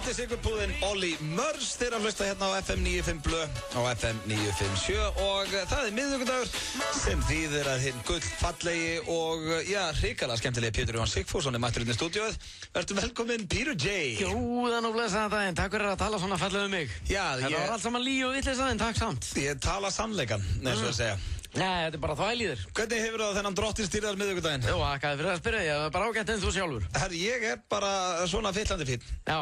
Þetta Sigurpúðinn Olli Mörs þeirra hlusta hérna á FM 95 Blö á FM 957 og það miðvikudagur sem þýðir að hinn gullfallegi og hrikalega skemmtilegi Pétur Jóhann Sigfússon mættur inn í stúdíóið. Vertu velkominn Pítur J. Góðan og blessaðan daginn, takk fyrir að tala svona fallega um mig. Þetta var allt saman lí og vitleysaðinn, takk samt. Ég tala sannleikan, eins og að segja. Nei, þetta er bara þvælíður. Hvernig hefur það þennan drottins miðvikudaginn? Jú, þakkaði fyrir að spyrja, ég er bara ágætt en þú sjálfur. Herri, ég er bara svona fyllandi fínn. Já,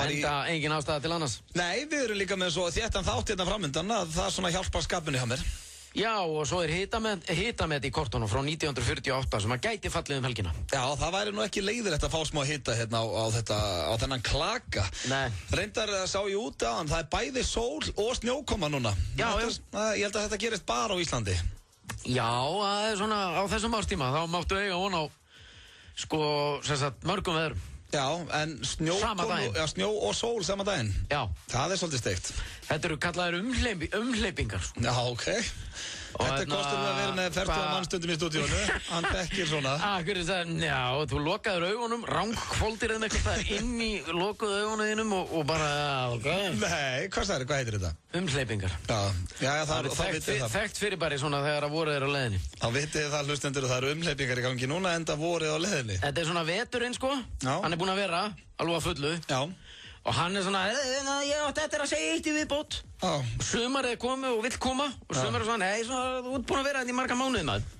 enda engin ástæða til annars. Nei, við erum líka með svo þéttan þátt hérna framöndan að það svona hjálpar skapinu hjá mér. Já, og svo er hitamet í kortunum frá 1948 sem að gæti fallið helgina. Já, það væri nú ekki leiðilegt að fá smá hita hérna á þennan klaka. Nei. Reyndar sá ég út á hann, það er bæði sól og snjókoma núna. Já. Ég held að þetta gerist bara á Íslandi. Já, það er svona á þessum árstíma, þá máttu eiga von á, mörgum veðrum. Já, en snjó og sól sama daginn. Já. Það er svolítið steikt. Þetta eru kallaðir umhleypingar. Já, ok. Þetta kostur að vera með 40 mannstundum í stúdíónu. Hann dekkir svona. Já, þú lokaður augunum, rangkvoldir eða eitthvað þar inn í lokuðu augunum þínum og bara, ok. Nei, hvað heitir þetta? Umhleypingar. Já, það vitið það. Þekkt fyrirbæri svona þegar að vorið er á leiðinni. Þá vitið það hlustendur og það eru umhleypingar í gangi núna enda vorið á leiðinni. Þetta er svona veturinn sko. Já. Hann er búinn að vera alveg að fullu. Já. Og hann er svona, ég átti eftir að segja eitt í viðbót. Sumarið er komið og vill koma. Og sumarið er svona, þú ert búinn að vera þetta í marga mánuði maður.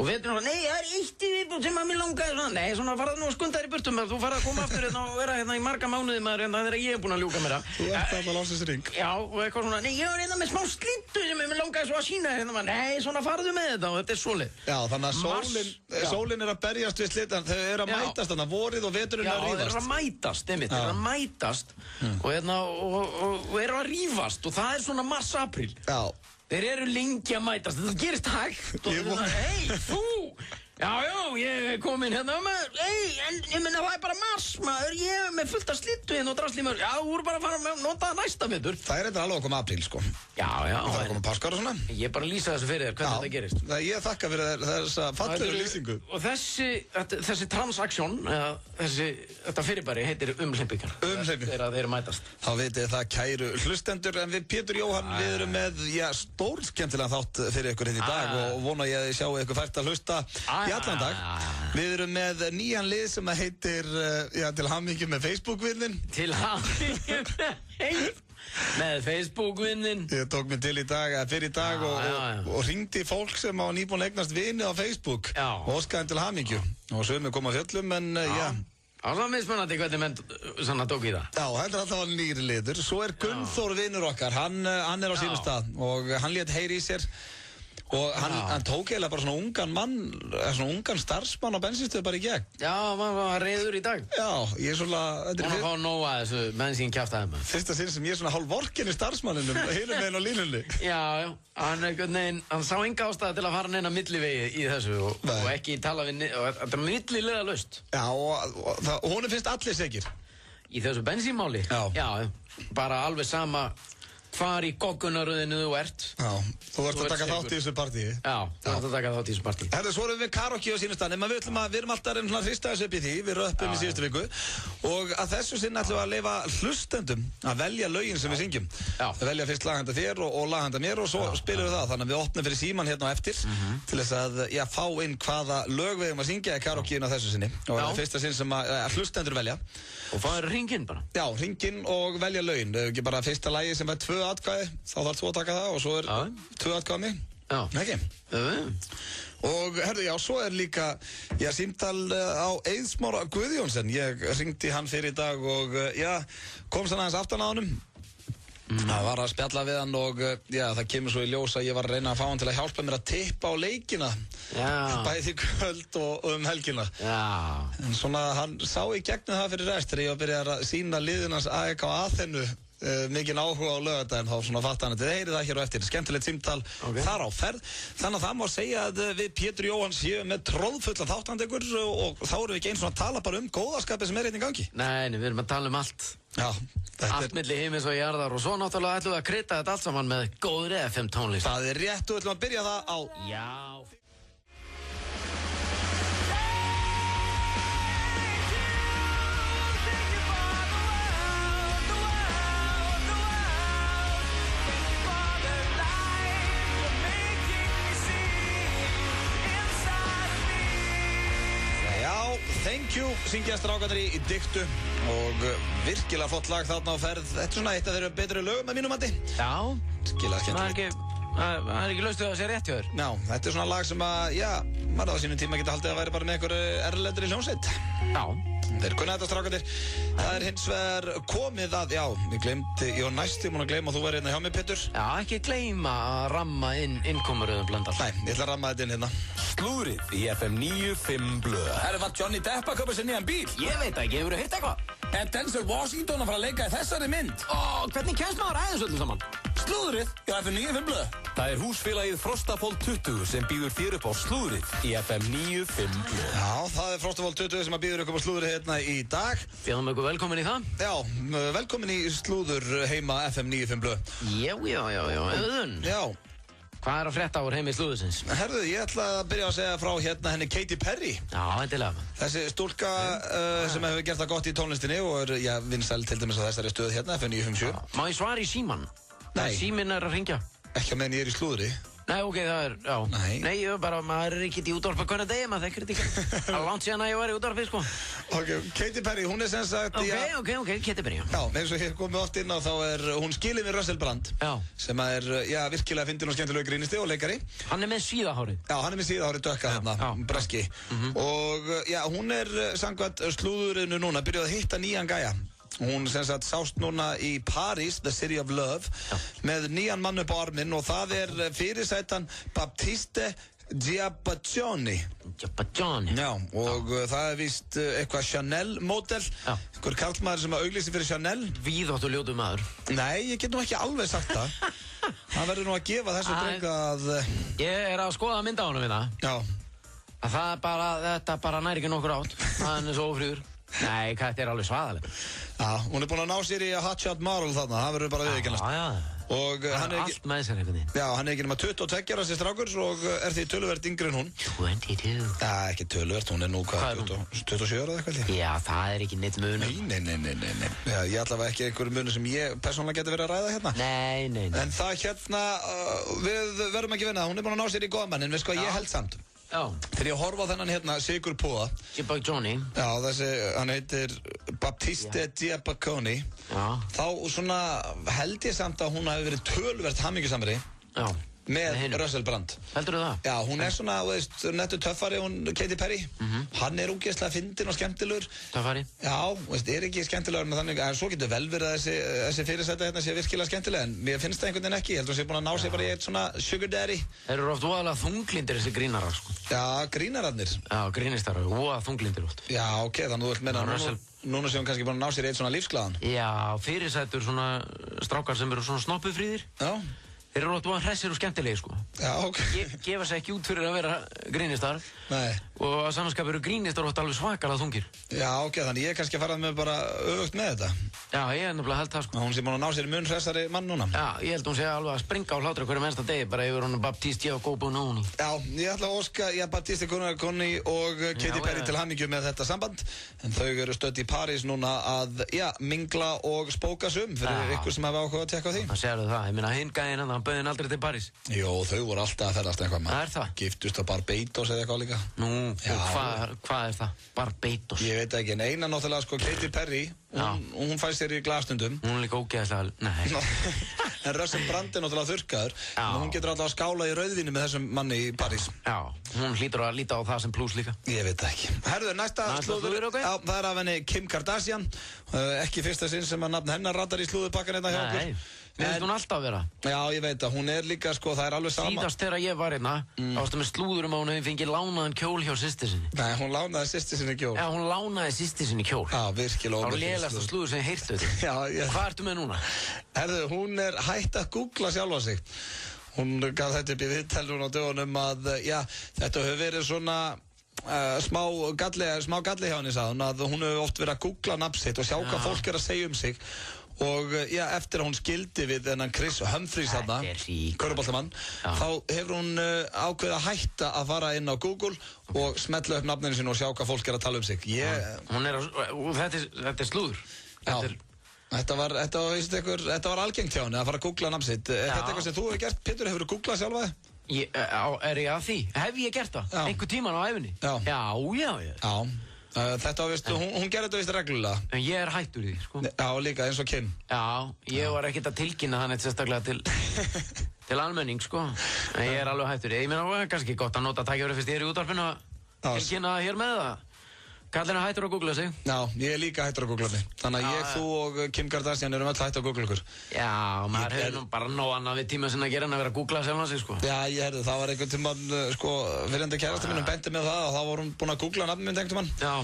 Og veturinn svona, það er eitt í viðbót sem að mér langaði svona. Nei, svona farað nú að skunda þér í burtum. Þú farað að koma aftur hérna og vera hérna í marga mánuði maður en það er að ég er búinn að ljúka mér það. Þú ert alltaf lásins ring. Já, og eitthvað svona, nei, ég var hérna með smá slittu sem mér langaði svo að sína hérna. Nei, svona farðu með þetta og þetta er svoleið. Já, þannig að sólin er að berjast við slitan. Þau eru að mætast þannig að vorið og veturinn að rífast. Já, þeir eru að mætast, einmitt, þeir eru að mætast og eru að rífast og það er svona mars-apríl. Já. Þeir eru lengi að mætast, þetta gerist hægt og hei, þú! Já, ég er komin hérna en ég menna það er bara mars maður, ég er með fullt af slittu hérna og drasli maður. Já, þú eru bara að fara að nota það næsta vetur. Það er eitthvað alveg að koma apríl, sko. Já. Það er að koma páskar og svona. Ég er bara að lýsa þessu fyrir þér, hvernig þetta gerist. Ég þakka fyrir þessa fallegu lýsingu. Og þessi transaksjón, þetta fyrirbæri heitir umhleypingar. Þegar þeir mætast. Þá vitið það kæru hlustendur, en við Pétur Jóhann, við erum með, stórskemmtilegan þátt fyrir ykkur hérna í dag og vona ég að þið sjáu ykkur fært að hlusta í allan dag. Við erum með nýjan lið sem heitir, til hamingju með Facebook-vinnin. Til hamingju með Facebook-vinnin. Ég tók mig til fyrir í dag og hringdi fólk sem á nýbúin eignast vini á Facebook og óskaði til hamingju. Og svo erum við komað fjöllum, en Það var mismunandi hvernig menn tók í það. Já, þetta er alltaf nýri liður. Svo er Gunnþór vinur okkar, hann er á sínum stað og hann lét heyri í sér. Og hann tók eiginlega bara svona ungan mann, svona ungan starfsmann á bensínstöðu bara í gegn. Já, maður var reiður í dag. Já, ég er svona... Hún að fá nóg að þessu bensín kjaftaði maður. Fyrsta sinn sem ég er svona hálf vorkenni starfsmanninum, hinum meginn á línunni. Já, hann sá enga ástæða til að fara neina millivegi í þessu og ekki tala við... Þetta er millilega laust. Já, og honum finnst allir segir. Í þessu bensínmáli? Já, bara alveg sama... Hvar í goggunaröðinu þú ert. Já, þú ert að taka þátt í þessu partíi. Já, þú ert að taka þátt í þessu partíi. Herðu, svo erum við karaoke á sínum stað, en við erum alltaf að reyna að hrista þessu upp í því, við röppum í síðustu viku og að þessu sinni ætlum við að leyfa hlustendum að velja lögin sem við syngjum. Við velja fyrst laganda þér og laganda mér og svo spilum við það, þannig að við opnum fyrir síman hérna á eftir til þess að fá inn hvaða lög við erum að syngja í karaokeinu á þessu sinni og það er fyrsta sinn sem að hlustendur velja. Og fáður hringinn bara? Já, hringinn og velja lögin, ekki bara fyrsta lagi sem er 2 atkvæði, þá þarf þú að taka það og svo er 2 atkvæði mig. Já. Ekki? Og herðu, svo er líka símtal á Eiðsmára Guðjónsson. Ég hringdi hann fyrir í dag og komst hann aðeins aftan á honum. Það var að spjalla við hann og það kemur svo í ljós að ég var að reyna að fá hann til að hjálpa mér að tippa á leikina. Bæði kvöld og helgina. En svona, hann sá í gegnum það fyrir rest þegar ég var að byrja að sína liðinans AEK Aþenu mikinn áhuga á laugardaginn, þá svona fatt hann að þið heyrið það hér á eftir, skemmtilegt símtal þar á ferð, þannig að það má segja að við Pétur Jóhann séum með tróðfulla þáttandekur og þá erum við ekki eins og að tala bara um góðaskapið sem er hérna í gangi. Nei, við erum að tala um allt. Já, allt milli himins og jarðar og svo náttúrulega ætlum við að krydda þetta allt saman með góðri FM tónlist. Það er rétt og við ætlum að byrja það á Q syngja strákarnir í diktu og virkilega flott lag þarna á ferð. Þetta svona eitt af þeirra betri lögum að mínum mati. Já. Skilja skemmtilegt. Það ekki laust við að segja rétt hjá þér. Já, þetta svona lag sem að, maður á sínum tíma geta haldið að væri bara með einhverju erlendur í hljómsveit. Já. Þeir kunna þetta strákarnir. Það hins vegar komið að, ég var næstum að gleyma að þú væri hérna hjá mig, Pétur. Já, ekki gleyma að ramma inn innkomuröðum Blöndal. Nei, ég ætla að ramma þetta inn hérna. Slúðrið í FM 95 Blöð. Var Johnny Depp að kaupa sér nýjan bíl? Ég veit ekki, hefur þú heyrt eitthvað? Denzel Washington að fara að leika í þessari mynd? Hvernig kemst maður aðeins öllu saman? Slúðrið í FM 95 Blöð. Það húsfélagið Frostafól 20 sem býður þér upp á slúðrið í FM 95 Blöð. Já, það Frostafól 20 sem að býður upp á slúðrið hérna í dag. Bjóðum ykkur velkomin í það. Já, velkomin í slúður heima FM 95 Blöð. Já, auðun. Já. Hvað að frétta úr heimi slúðusins? Herðu, ég ætla að byrja að segja frá hérna henni Katy Perry. Já, endilega. Þessi stúlka sem hefur gert það gott í tónlistinni og vinsæl til dæmis á þessari stöð hérna, FM 957. Má ég svara í símann? Nei. Síminn að hringja. Ekki að meðan ég í slúðri. Nei, ok, já. Nei, ég bara, maður ekkert í útvarp að hvernig degi, maður þekkir þetta ekki. Það er langt síðan að ég var í útvarpi, sko. Ok, Katy Perry, hún sem sagt... Ok, Katy Perry, Já, eins og hér komum við oft inn á þá hún skilin við Russell Brand. Já. Sem virkilega fyndinn og skemmtilegu grínisti og leikari. Hann með síðahárið. Já, hann með síðahárið dökka þarna, breski. Og hún samkvæmt slúðurinu núna, byrjuð að hitta nýjan gæja. Hún sem sagt sást núna í París, The City of Love, með nýjan mann upp á arminn og það fyrirsætan Baptiste Giabaccioni. Já, og það víst eitthvað Chanel-módel, einhver karlmaður sem auglýsi fyrir Chanel. Víðáttu ljótu maður. Nei, ég get nú ekki alveg sagt það. Það verður nú að gefa þessu dreng að... Ég að skoða mynda á honum við það. Já. Þetta bara næri ekki nokkur átt. Hann svo ófríður. Nei, þetta alveg svaðalega. Já, hún búin að ná sér í Hot Shot Model þarna, það verður bara viðurkennast. Já. Og hann allt með sér einhvern veginn. Já, hann ekki nema 22 ára sér strákur og því töluvert yngri en hún. 22. Já, ekki töluvert, hún nú hvað, 27 ára eða eitthvað. Já, það ekki neitt munur. Nei. Já, ég allavega ekki einhverju munur sem ég persónulega geti verið að ræða hérna. Nei. En það við verðum ekki vinna, hún búin að ná sér í góðmannin, við ég held samt. Já. Þegar ég horfa á þennan hérna Sigur Póða. Giabaccioni. Já, hann heitir Baptiste Giabaccioni. Já. Þá svona held ég samt að hún hafi verið töluvert hamingjusamri. Já. Með Russell Brand. Heldurðu það? Já, hún svona, nettu töffari, hún Katy Perry. Hann ógeðslega fyndinn og skemmtilegur. Töffari? Já, ekki skemmtilegur með þannig, en svo getur vel verið að þessi fyrirsæta hérna sé virkilega skemmtileg, en mér finnst það einhvern veginn ekki. Ég held að hún sé búin að ná sig bara í eitt svona sugar daddy. Þeir eru oft voðalega þunglindir þessi grínarar, sko. Já, grínararnir. Já, grínistar eru voða þunglindir oft. Já, ok, þannig þú vilt meina núna sem hún kannski búin að ná sér í eitt svona lífsglaðan. Já, fyrirsætur svona strákar sem eru svona snoppufríðir. Já. Þeir eru alltaf hressir og skemmtilegi, sko. Já, ok. Gefa sig ekki út fyrir að vera grínistar. Nei. Og að samanskap eru grínistar oft alveg svakalega þungir. Já, ok, þannig ég kannski að fara með bara öfugt með þetta. Já, ég nefnilega held það, sko. Hún sé búin að ná sér í mun hressari mann núna. Já, ég held hún sé alveg að springa á hlátri hverju mennsta degi, bara yfir hún Baptiste Giabaccioni. Já, ég ætla að óska Baptiste Giabaccioni og Katy Perry til hamingju með þetta samband. En þau eru stödd í París núna að, mingla og spóka sum fyrir ykkur sem hafa áhuga að tekka á því. Það séu það, ég minna hinn gæinn hann bauð henni aldrei til París. Jó, þau voru alltaf að ferðast eitthvað með. Það er það? Giftust á Barbados eða eitthvað líka. Nú, og hvað er það? Barbados? Ég veit ekki, en eina náttúrulega sko Katy Perry, hún fær sér í glasstundum. Hún er líka ógeðslega, nei. En Russell Brand er náttúrulega þurrkaður, en hún getur alltaf að skála í rauðvínu með þessum manni í París. Já, hún hlýtur að líta á það sem plús líka. Ég veit ekki. Herðu, næsta slúður, það er af henni Kim Kardashian, ekki fyrsta sinn sem að nafn hennar ratar í slúðupakkan hérna hjá okkur. Nei, finnst hún alltaf vera? Já, ég veit að hún er líka, sko, það er alveg sama. Síðast þegar ég var hérna, ástu með slúðurum að hún hefði fengið lánaðan kjól hjá systir sinni. Nei, hún lánaði systir sinni kjól. Já, hún lánaði systir sinni kjól. Já, virkilega ómerkilegt. Það var lélegasta slúður sem ég heyrti þetta. Já, Hvað ertu með núna? Herðu, hún er hætt að googla sjálfa sig. Hún gaf þetta upp í viðtal núna á dögunum að, þetta hefur verið svona smá galli hjá henni, sagði hún, að hún hefur oft verið að googla nafn sitt og sjá hvað fólk er að segja um sig. Og eftir að hún skildi við þennan Chris Humphries þarna, körfuboltamann, þá hefur hún ákveðið að hætta að fara inn á Google og smetla upp nafninu sinu og sjá hvað fólk er að tala um sig. Þetta er slúður. Þetta var algengt hjá henni að fara að googla nafn sitt. Er þetta eitthvað sem þú hefur gert, Pétur? Hefur þú googlað sjálfa þig? Er ég að því? Hef ég gert það? Einhver tíman á æfinni? Já. Þetta var vist, hún gerði þetta vist reglulega. En ég er hættur í því, sko. Já, líka eins og Kim. Já, ég var ekkert að tilkynna það neitt sérstaklega til almenning, sko. En ég er alveg hættur í því. Ég meina, það er kannski gott að nota tækifæri fyrst ég er í útvarpinu að tilkynna hér með það. Kallinn er hættur að googla sig. Já, ég er líka hættur að googla mig. Þannig að ég, þú og Kim Kardashian erum öll hættur að googla ykkur. Já, maður hefur nú bara nóg annað við tíma sinna að gera en að vera að googla sjálfan sig, sko. Já, ég heyrði, það var einhvern tímann, sko, virðandi kærasta minn benti með það og þá var hún búin að googla nafnum minn einhvern tímann. Já.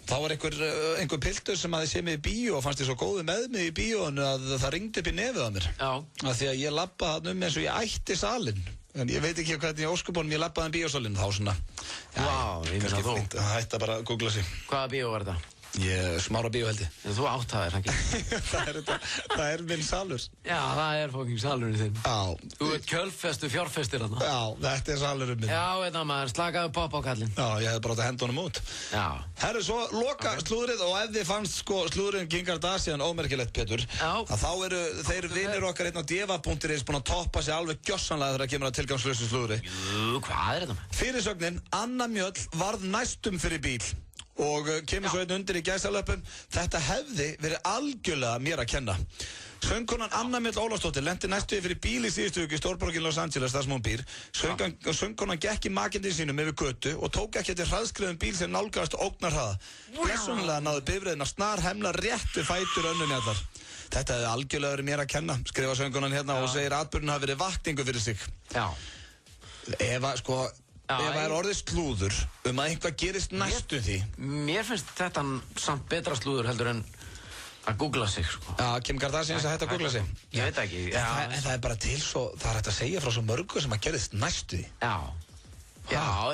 Þá var einhver piltur sem hafði séð mig í bíó og fannst ég svo góði með mig í bíóinu að það ringdi upp í nefið á mér. Já. Af því að ég labbaði eins og ég ætti salinn. En ég veit ekki hvernig ég óskubónum ég labbaði bíósalinn þá svona. Vá, ég meina þú. Það hætti bara að googla sig. Hvaða bíó var þetta? Ég Smára bíó held ég. Þú átt það ekki? það er minn salur. Já, það er fucking salurinn þinn. Já. Þú ert kjölfestu fjárfestir þarna. Já, þetta er salurinn minn. Já, veit það maður, slakaðu pop á kallinn. Já, ég hefði bara átt að henda honum út. Já. Herru, svo loka slúðrið og ef þið fannst sko slúðurinn Kim Kardashian ómerkilegt, Pétur, að þá eru þeir vinir okkar einn á deva.is búin að toppa sig alveg gjossanlega þegar kemur að tilgangslausu slúðri. Jú, hvað er þetta með? Fyrirsögnin, Anna Mjöll varð næstum fyrir bíl og kemur svo einn undir í gæsalöpum. Þetta hefði verið algjörlega mér að kenna. Söngkonan Anna Mjöll Ólafsdóttir lenti næstu fyrir bíl í síðustu viku í stórborgin Los Angeles þar sem hún býr. Söngkonan gekk í makindin sínum yfir götu og tók ekki eftir hraðskreiðum bíl sem nálgaðist ógnarhraða. Persónulega náði bifreiðin að snar hemla rétt við fætur önnunni allar. Þetta hefði algjörlega verið mér að kenna, skrifa söngkonan hérna og segir atburðurinn hafi verið vakningu fyrir sig. Já. Ef það er orðið slúður að eitthvað gerist næstu því. Mér finnst þetta samt betra slúður heldur en að googla sig, sko. Já, Kim Kardashian að hætta að googla sig. Ég veit ekki. En það er bara til svo, það er hægt að segja frá svo mörgu sem að gerist næstu því. Já, það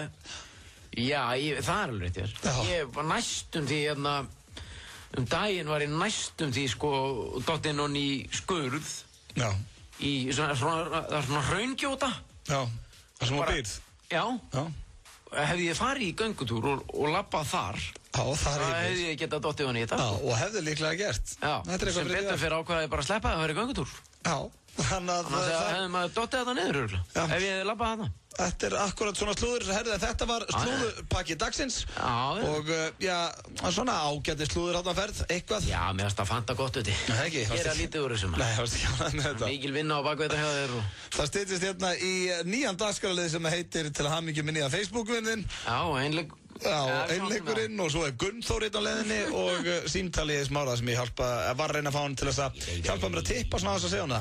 er alveg rétt þér. Ég var næstum því, daginn var ég næstum því, sko, dottinn hon í skurð. Já. Í svona hraungjóta. Já, það sem hún býrð. Já. Hefði ég farið í göngutúr og labbað þar, það hefði ég getað dottið honni í þetta. Já, og hefði líklega gert. Já, sem betur fyrir ákvæði bara að sleppa að vera í göngutúr. Já, þannig að hefði maður dottið þetta niður, örugglega, ef ég hefði labbað þetta. Þetta er akkurat svona slúður, þetta var slúðupakki dagsins. Og svona ágæti slúður háttaferð, eitthvað. Já, mér finnst það fanta gott uti. Ekki. Ég er að lítið úr þessum. Nei, það varst ekki ánægð með þetta. Mikil vinna á bakveita hjá þér. Það styttist hérna í nýjan dagskrárlið sem heitir til hamingju með nýja Facebook-vinnin. Einleikurinn og svo er Gunnþór á leiðinni og símtalið Smára sem ég var að reyna að fá hann til þess að hjálpa mér að tippa svona þess að segja hana.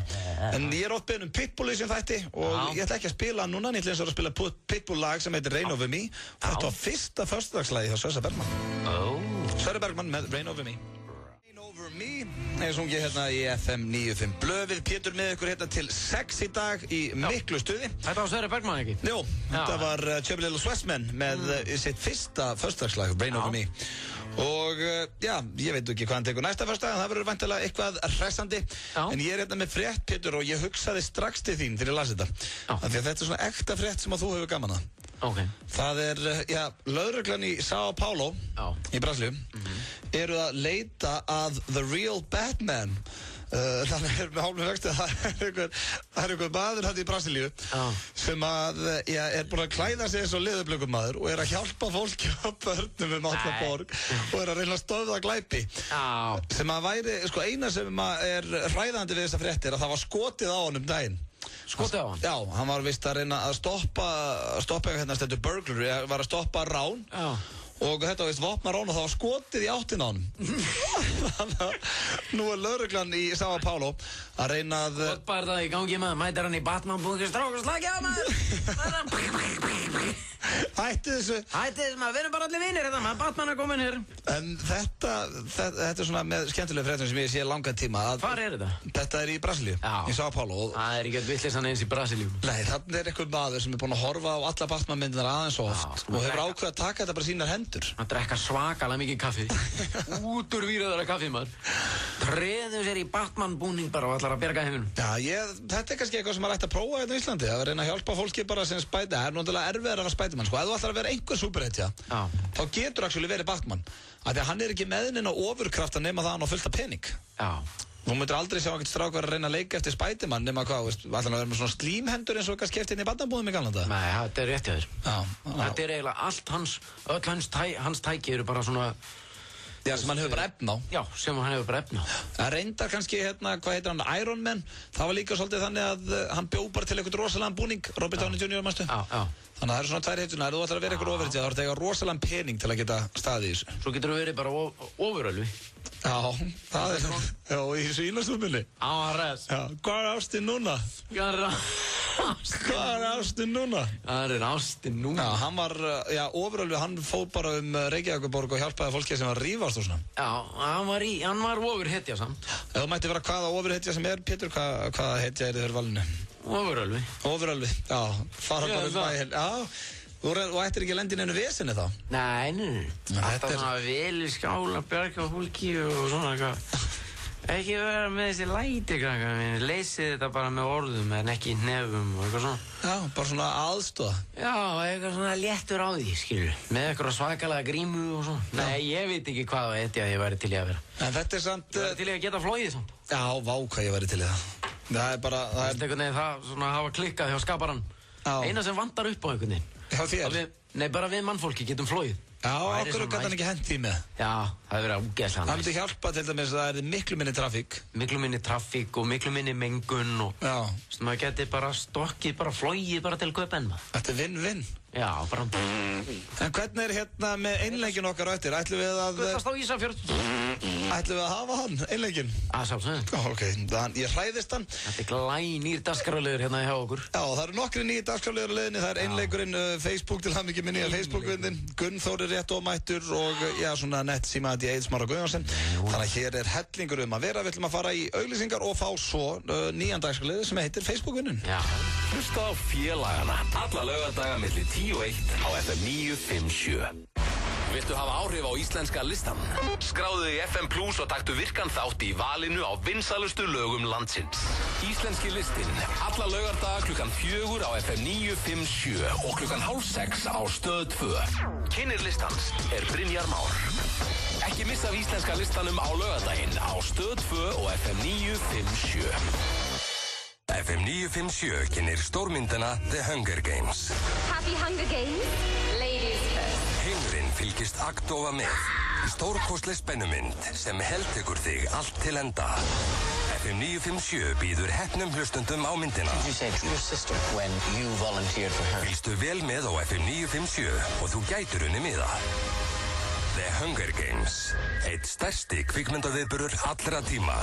En ég er oft beðin Pitbull í sem þætti og ég ætla ekki að spila núna, ég ætla eins og að spila Pitbull lag sem heitir Rain Over Me. Þetta var fyrsta föstudagslagið hjá Sverrir Bergman. Sverrir Bergman með Rain Over Me. Ég sungi hérna í FM 95 Blöð. Pétur með ykkur hérna til 6 í dag í miklu stuði. Þetta var Sverrir Bergman ekki? Jú, þetta var Chubby Little Swessman með sitt fyrsta föstudagslag, Rain Over Me. Og ég veit ekki hvað hann tekur næsta föstudag, en það verður væntanlega eitthvað hressandi. En ég er hérna með frétt, Pétur, og ég hugsaði strax til þín þegar ég las þetta. Af því að þetta er svona ekta frétt sem að þú hefur gaman að. Það er, lögreglan í São Paulo í Brasilíu eru að leita að The Real Batman. Þannig er með hálfum vexti að það er einhver maður hann í Brasilíu sem að er búin að klæða sig eins og liðublökum maður og er að hjálpa fólki á börnum alla borg og er að reyna að stöðva glæpi sem að væri, sko, eina sem er hræðandi við þessa fréttir að það var skotið á honum daginn. Skotið á hann? Já, hann var vist að reyna að stoppa hérna stendur burglary, var að stoppa rán og þetta var vist vopna rán og það var skotið í áttin á honum. Þannig að nú er lögreglan í São Paulo að reyna að... Hvort bara það í gangi maður, mætir hann í Batman-búðir, strákar slagja á maður! Hætti þessu maður, við erum bara allir vinir hérna, maður, Batman er komin hér. En þetta er svona með skemmtilega fréttum sem ég sé langan tíma að... Hvar er þetta? Þetta er í Brasilíu, í São Paulo. Það er ekki vitleysan eins í Brasilíu. Nei, þannig er einhver maður sem er búinn að horfa á alla Batman-myndirnar aðeins oft og hefur ákveðið að taka þetta bara sínar hendur. Hann drekka svakalega mikið kaffi. Út úr víraðara kaffi, maður. Treður sér í Batman-búning bara og ætlar að bjarga heiminum. Já, þetta er kannski eitthvað sem maður ætti að prófa hérna í Íslandi, að reyna að hjálpa fólki bara sem Spider-Man. Það er náttúrulega erfiðar að vera Spider-Man, sko. Ef þú ætlar að vera einhver superhetja, þá getur actually verið Batman. Af því að hann er ekki með neina ofurkraft að nema það hann á fullt af pening. Þú myndir aldrei sjá einhvern strákar að reyna að leika eftir Spiderman nema hvað, veist, ætlar hann að vera með svona slímhendur eins og kannski eftir inn í barnabúðum í gamla daga? Nei, þetta er rétt hjá þér. Já. Þetta er eiginlega allt hans tæki eru bara svona... Já, sem hann hefur bara efn á. Já, sem hann hefur bara efn á. Það reyndar kannski, hvað heitir hann, Iron Man, það var líka svolítið þannig að hann bjó bara til einhvern rosalega búning, Robert Downey Jr. mástu. Já. Þannig að það eru svona tvær heituna, ef þú ætlar að vera ykkur ofurhetja, þá þarf þetta eiga rosalega pening til að geta staðið í þessu. Svo getur þú verið bara ofurölvi. Já, það er svona, já, í svínastúpunni. Á, res. Já, hvað er ástin núna? Hvað er ástin núna? Það er ástin núna. Já, hann var, ofurölvi, hann fór bara Reykjavíkurborg og hjálpaði fólki sem var að rífast og svona. Já, hann var ofurhetja samt. Ef þú mætti vera hvaða ofurhetja sem Pétur, hvaða hetja er þér valinu? Ofurölvi, já, fara bara bæinn, já, þú ættir ekki að lenda í neinu vesinni þá? Nei, alltaf svona vel í skála, bjarga fólki og svona eitthvað. Ekki vera með þessi læti, krakkar mín, leysið þetta bara með orðum en ekki í nefum og eitthvað svona. Já, bara svona aðstoða. Já, eitthvað svona léttur á því, skilur, með eitthvað svakalega grímu og svona. Nei, ég veit ekki hvað ég væri til í að vera. En þetta er samt... Ég væri til í að geta flogið samt. Já, vá hvað ég væri til í það. Það er bara... Það svona hafa klikkað hjá skaparann. Eina sem vantar upp á einhvern veginn. Hjá þér? Nei, bara við mannfólki getum flogið. Já, okkur gæti hann ekki hent í með. Já, það hefur verið ágæðslega næst. Það myndi hjálpa til dæmis að það er miklu minni trafík. Miklu minni trafík og miklu minni mengun og... Já. Maður geti bara stokkið, bara flogið bara til Kaupenn. Þetta er vinn-vinn. Já, bara... En hvernig er hérna með einleikinn okkar á eftir? Ætlum við að... Guðast á Ísafjörð. Ætlum við að hafa hann, einleikinn? Sjálfsögðu. Ok, ég hræðist hann. Þetta er glænýr dagskrárliður hérna hjá okkur. Já, það eru nokkri nýjir dagskrárliður á leiðinni. Það er einleikurinn Facebook til hamingju minni á Facebook-vindin. Gunnþór er rétt og mættur og svona nett símaði í Eið Smára Guðjónsson. Þannig að hér er hellingur að vera. Við ætlum að fara í auglýsingar og fá svo nýjan dagskrárliður sem heitir Facebook-vindin. Já. Hlusta á Félagana alla laugardaga milli 10 og 1 á FM 957. Viltu hafa áhrif á íslenska listan? Skráðu þig í FM Plus og taktu virkan þátt í valinu á vinsælustu lögum landsins. Íslenski listinn, alla laugardaga klukkan 4 á FM 957 og klukkan 5:30 á Stöð 2. Kynnir listans er Brynjar Már. Ekki missa af íslenska listanum á laugardaginn á Stöð 2 og FM 957. FM 957 kynnir stórmyndina The Hunger Games. Happy Hunger Games, ladies first. Heimurinn fylgist agndofa með í stórkostleg spennumynd sem heltekur þig allt til enda. FM 957 býður heppnum hlustundum á myndina. Did you say to your sister when you volunteered for her? Fylgstu vel með á FM 957 og þú gætur unni miða. The Hunger Games, eitt stærsti kvikmyndaviðburður allra tíma.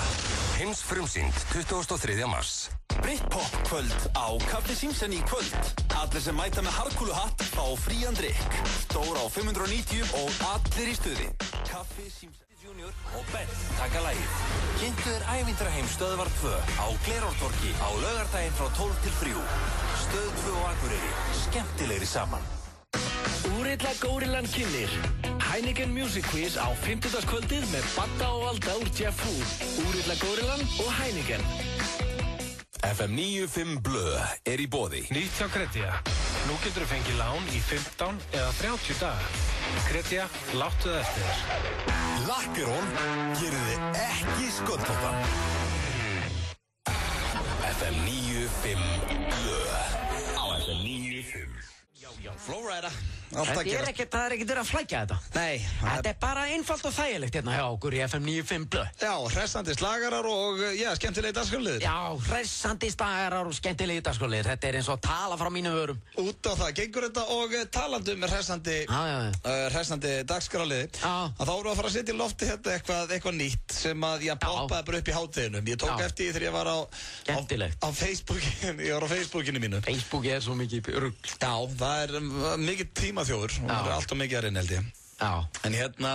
Heimsfrumsýnd 23. mars. Britpop kvöld á Kaffi Simpson í kvöld. Allir sem mæta með harkúluhatt fá frían drykk. Stór á 590 og allir í stuði. Kaffi Simpson Junior og Bent taka lagið. Kynntu þér ævintýraheim Stöðvar 2 á Glerártorgi á laugardaginn frá 12 til 3. Stöð 2 og Akureyri, skemmtilegri saman. Úrilla Górillan kynnir Heineken Music Quiz á 50-dagskvöldið með Badda og Valda úr Jeff Food, Úrilla Górillan og Heineken. FM 95 Blö er í boði. Nýtt hjá Kredja. Nú getur þú fengið lán í 15 eða 30 daga. Kredja, láttu það eftir þér. Lakkerón gerir þið ekki sköldtóttan. FM 95 Blö á FM 95. Flowrider. Það er ekkert verið að flækja þetta. Nei. Þetta er bara einfalt og þægilegt hérna hjá okkur í FM 95 Blö. Já, hressandi slagarar og, skemmtilegi dagskrárliðir. Já, hressandi slagarar og skemmtilegi dagskrárliðir. Þetta er eins og að tala frá mínum vörum. Út á það gengur þetta og talandi um hressandi dagskrárliði. Þá erum við að fara að setja í lofti hérna eitthvað nýtt sem að ég poppaði bara upp í hátíðinum. Ég tók eftir því þegar ég var á Facebookinu, ég var á Facebookinu mínu. Facebook er svo mikið rugl. Já, það er mikið tímaþjófur og það er alltaf mikið að reyna held ég. Já. En hérna,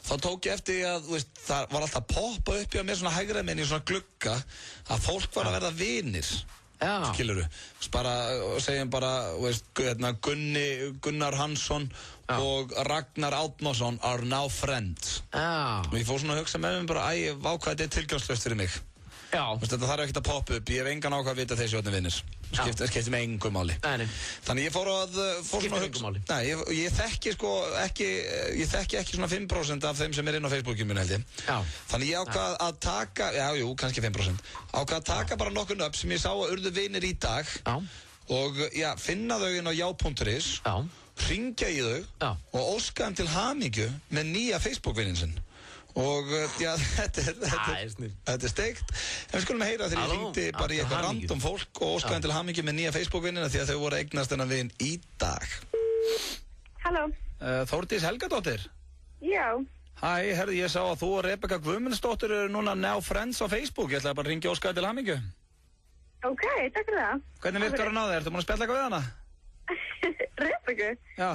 þá tók ég eftir að, það var alltaf að poppa upp hjá mér svona hægra minn í svona glugga að fólk var að verða vinir. Já. Skilurðu? Segjum bara, Gunnar Hansson og Ragnar Átnason are now friends. Já. Og ég fór svona að hugsa með mér bara, vá hvað þetta er tilgangslaust fyrir mig. Já. Þetta þarf ekkert að poppa upp, ég hef engan ákvað að vita þessi orðin vinnir. Skiptir mig engu máli. Nei. Þannig ég fór Skiptir engu máli. Nei, ég þekki sko ekki svona 5% af þeim sem inn á Facebookinu held ég. Já. Þannig ég ákvað að taka, kannski 5%. Ákvað að taka bara nokkur nöfn sem ég sá að urðu vinir í dag. Já. Og finna þau inn á já.is. Já. Hringja í þau og óska þeim til hamingju með nýja Facebook-vinnin sinn. Og þetta er steikt. En við skulum heyra þegar ég hringdi bara í eitthvað random fólk og óskaði til hamingju með nýja Facebook-vinnina því að þau voru að eignast þennan vin í dag. Halló. Þórdís Helgadóttir. Já. Hæ, herði, ég sá að þú og Rebecca Guðmundsdóttir eru núna now friends á Facebook. Ég ætlaði bara að hringja og óskaði til hamingju. Ok, takk fyrir það. Hvernig virkar hún á þig? Ertu búin að spjalla eitthvað við hana? Rebecca? Já.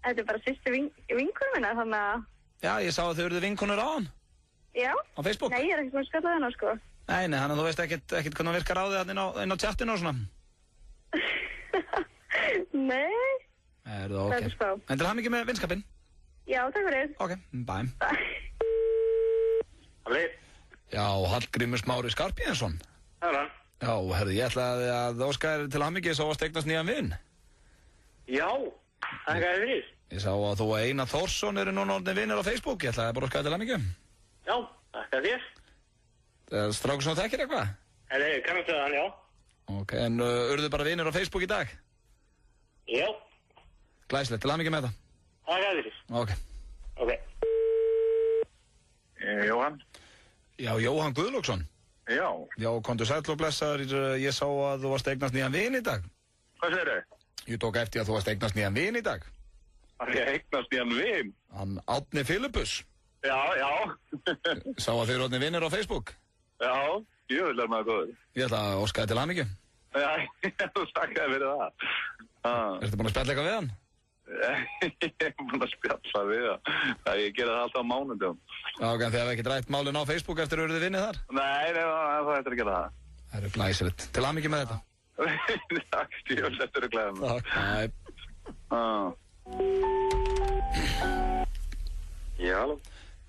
Þetta er bara sýstu vinkunum minna, þannig að... Já, ég sá að þau eruðu vinkonur á hann. Já. Á Facebook? Nei, ég er ekki búin að spjalla við hana, sko. Nei, þannig að þú veist ekkert hvernig hún virkar á þig inn á chatinu og svona. Nei. Það ok. En til hamingju með vinskapinn. Já, takk fyrir. Ok, bye. Halli. Já, Hallgrímur Smári Skarphéðinsson. Hæra. Já, herði, ég ætlaði að óska þér til hamingju svo að eignast nýjan vin. Já, það er fyrir. Ég sá að þú og Einar Þórsson eru núna orðin vinir á Facebook. Ég ætlaði bara að óska þér til hamingju. Já, takk að þér. Strákur sem þú þekkir eitthvað? Nei, kannast það hann, já. Ok, en urðu bara vinir á Facebook í dag? Já. Glæsilegt, til hamingju með það. Takk að þér. Ok. Ok. Jóhann? Já, Jóhann Guðlaugsson. Já. Já, komdu sæll og blessaður, ég sá að þú varst eignast nýjan vin í dag. Hvað segir þau? Ég tók eftir að þú varst eignast nýjan vin í dag. Að ég eignast nýjan vin? Hann Árni Filippus. Já. Sá að þið eru orðnir vinir á Facebook. Já, jöfull er maður góður. Ég ætla að óska þér til hamingju. Já, þú þakkaði fyrir það. Ertu búin að spjalla eitthvað við hann? Ég er búin að spjalla við það. Ég gera það alltaf á mánudum. Já, ok, en þið hefði ekki drætt málin á Facebook eftir að eruðu vinnið þar? Nei, það ættir að gera það. Það eru glæsilegt. Til hamingju með þetta. Takk, jöfull, þetta eru glæðum. Já, halló.